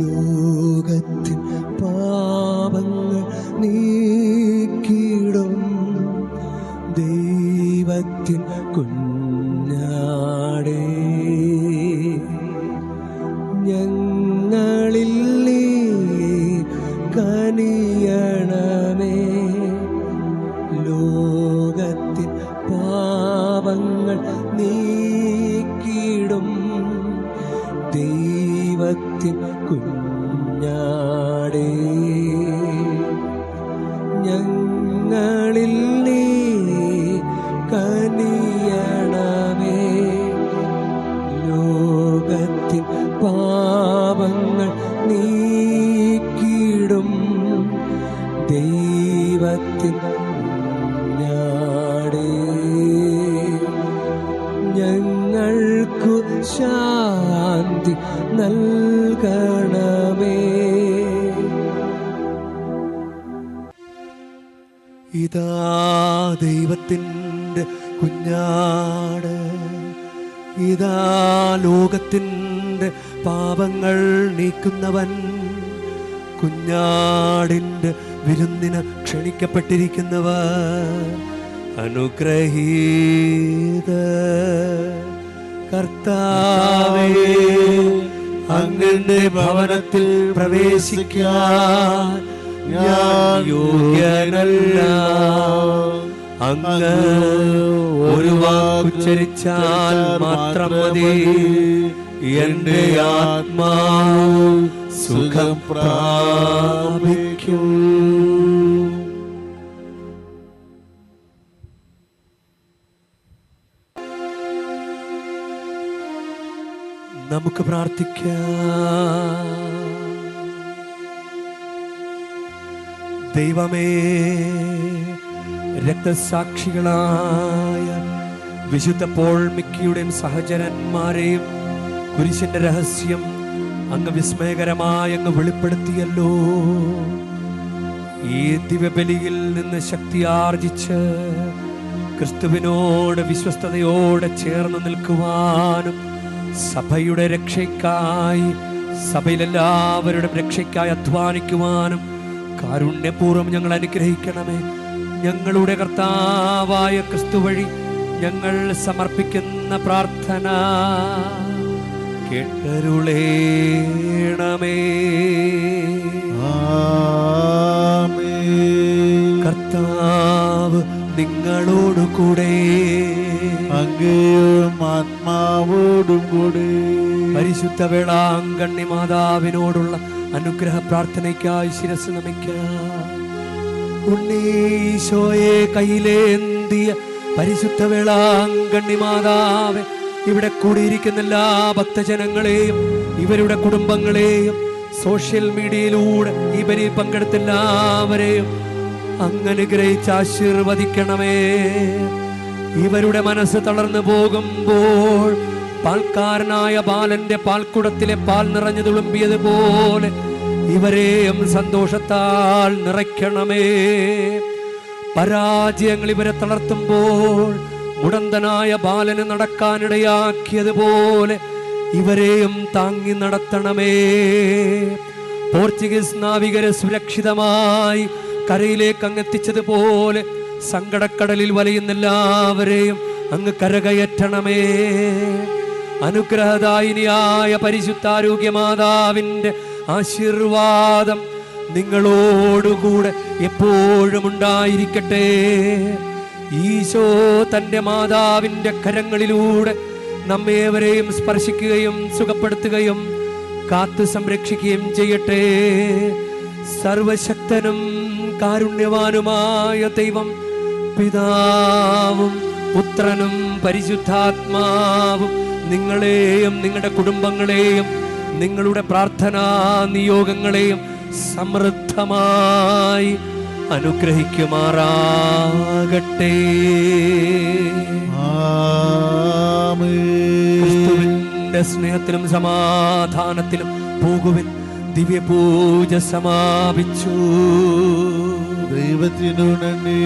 ലോകത്തിൻ പാപങ്ങൾ നീക്കിടും ദൈവത്തിൻ കുഞ്ഞാടേ, ഞങ്ങളിൽ നീ കനിയണമേ. ലോകത്തിൻ പാപങ്ങൾ നീക്കിടും ദൈവത്തിൻ കുഞ്ഞാടേ, ഞങ്ങളിൽ നീ കനിയണമേ. ലോകത്തിൻ പാപങ്ങൾ നീക്കിടും ദൈവത്തിൻ കുഞ്ഞാടേ, ഞങ്ങൾക്കു ശാന്തി നൽകണമേ. ഇതാ ദൈവത്തിൻ്റെ കുഞ്ഞാട്, ഇതാ ലോകത്തിൻ്റെ പാപങ്ങൾ നീക്കുന്നവൻ. കുഞ്ഞാടിൻ്റെ വിരുന്നിന് ക്ഷണിക്കപ്പെട്ടിരിക്കുന്നവർ അനുഗ്രഹീത. കർത്താവേ, അങ്ങയുടെ ഭവനത്തിൽ പ്രവേശിക്കാൻ ഞാൻ യോഗ്യനല്ല. അങ്ങ് ഒരു വാക്കുച്ചരിച്ചാൽ മാത്രം മതി, എന്റെ ആത്മാവ് സുഖം പ്രാപിക്കും. നമുക്ക് പ്രാർത്ഥിക്കാം. ദൈവമേ, രക്തസാക്ഷികളായ വിശുദ്ധ പോൾ മിക്കിയുടെയും സഹചരന്മാരെയും കുരിശിന്റെ രഹസ്യം അങ്ങ് വിസ്മയകരമായി അങ്ങ് വെളിപ്പെടുത്തിയല്ലോ. ഈ ദിവ്യബലിയിൽ നിന്ന് ശക്തി ആർജിച്ച് ക്രിസ്തുവിനോട് വിശ്വസ്തയോടെ ചേർന്ന് നിൽക്കുവാനും സഭയുടെ രക്ഷയ്ക്കായി, സഭയിലെല്ലാവരുടെ രക്ഷയ്ക്കായി അധ്വാനിക്കുവാനും കാരുണ്യപൂർവ്വം ഞങ്ങൾ അനുഗ്രഹിക്കണമേ. ഞങ്ങളുടെ കർത്താവായ ക്രിസ്തു വഴി ഞങ്ങൾ സമർപ്പിക്കുന്ന പ്രാർത്ഥന കേട്ടരുളേണമേ. കർത്താവ് നിങ്ങളോടു കൂടെ, അങ്ങയും ആത്മാവോടും കൂടെ. പരിശുദ്ധ വേളാങ്കണ്ണി മാതാവിനോടുള്ള അനുഗ്രഹ പ്രാർത്ഥനയ്ക്കായി ശിരസ് നമിക്കാം. ഉണ്ണീശോയെ കയ്യിലേന്തിയ പരിശുദ്ധ വേളാങ്കണ്ണി മാതാവേ, ഇവിടെ കൂടിയിരിക്കുന്ന എല്ലാ ഭക്തജനങ്ങളെയും ഇവരുടെ കുടുംബങ്ങളെയും സോഷ്യൽ മീഡിയയിലൂടെ ഈ ബലിയിൽ പങ്കെടുത്ത എല്ലാവരെയും അങ്ങ് അനുഗ്രഹിച്ച് ആശീർവദിക്കണമേ. ഇവരുടെ മനസ്സ് തളർന്നു പോകുമ്പോൾ പാൽക്കാരനായ ബാലന്റെ പാൽക്കുടത്തിലെ പാൽ നിറഞ്ഞു തുളുമ്പിയതുപോലെ ഇവരെയും സന്തോഷത്താൽ നിറയ്ക്കണമേ. പരാജയങ്ങൾ ഇവരെ തളർത്തുമ്പോൾ മുടന്തനായ ബാലന് നടക്കാനിടയാക്കിയതുപോലെ ഇവരെയും താങ്ങി നടത്തണമേ. പോർച്ചുഗീസ് നാവികരെ സുരക്ഷിതമായി കരയിലേക്ക് അങ്ങ് എത്തിച്ചതുപോലെ സങ്കടക്കടലിൽ വലയുന്ന എല്ലാവരെയും അങ്ങ് കരകയറ്റണമേ. അനുഗ്രഹദായിനിയായ പരിശുദ്ധാരോഗ്യ മാതാവിൻ്റെ ആശീർവാദം നിങ്ങളോടുകൂടെ എപ്പോഴും ഉണ്ടായിരിക്കട്ടെ. ഈശോ തൻ്റെ മാതാവിൻ്റെ കരങ്ങളിലൂടെ നമ്മേവരെയും സ്പർശിക്കുകയും സുഖപ്പെടുത്തുകയും കാത്തു സംരക്ഷിക്കുകയും ചെയ്യട്ടെ. സർവശക്തനും കാരുണ്യവാനുമായ ദൈവം പിതാവും പുത്രനും പരിശുദ്ധാത്മാവും നിങ്ങളെയും നിങ്ങളുടെ കുടുംബങ്ങളെയും നിങ്ങളുടെ പ്രാർത്ഥനാ നിയോഗങ്ങളെയും സമൃദ്ധമായി അനുഗ്രഹിക്കുമാറാകട്ടെ. ക്രിസ്തുവിന്റെ സ്നേഹത്തിലും സമാധാനത്തിലും പോകുവിൻ. ദിവ്യപൂജ സമാപിച്ചു. ദൈവത്തിനു നന്ദി.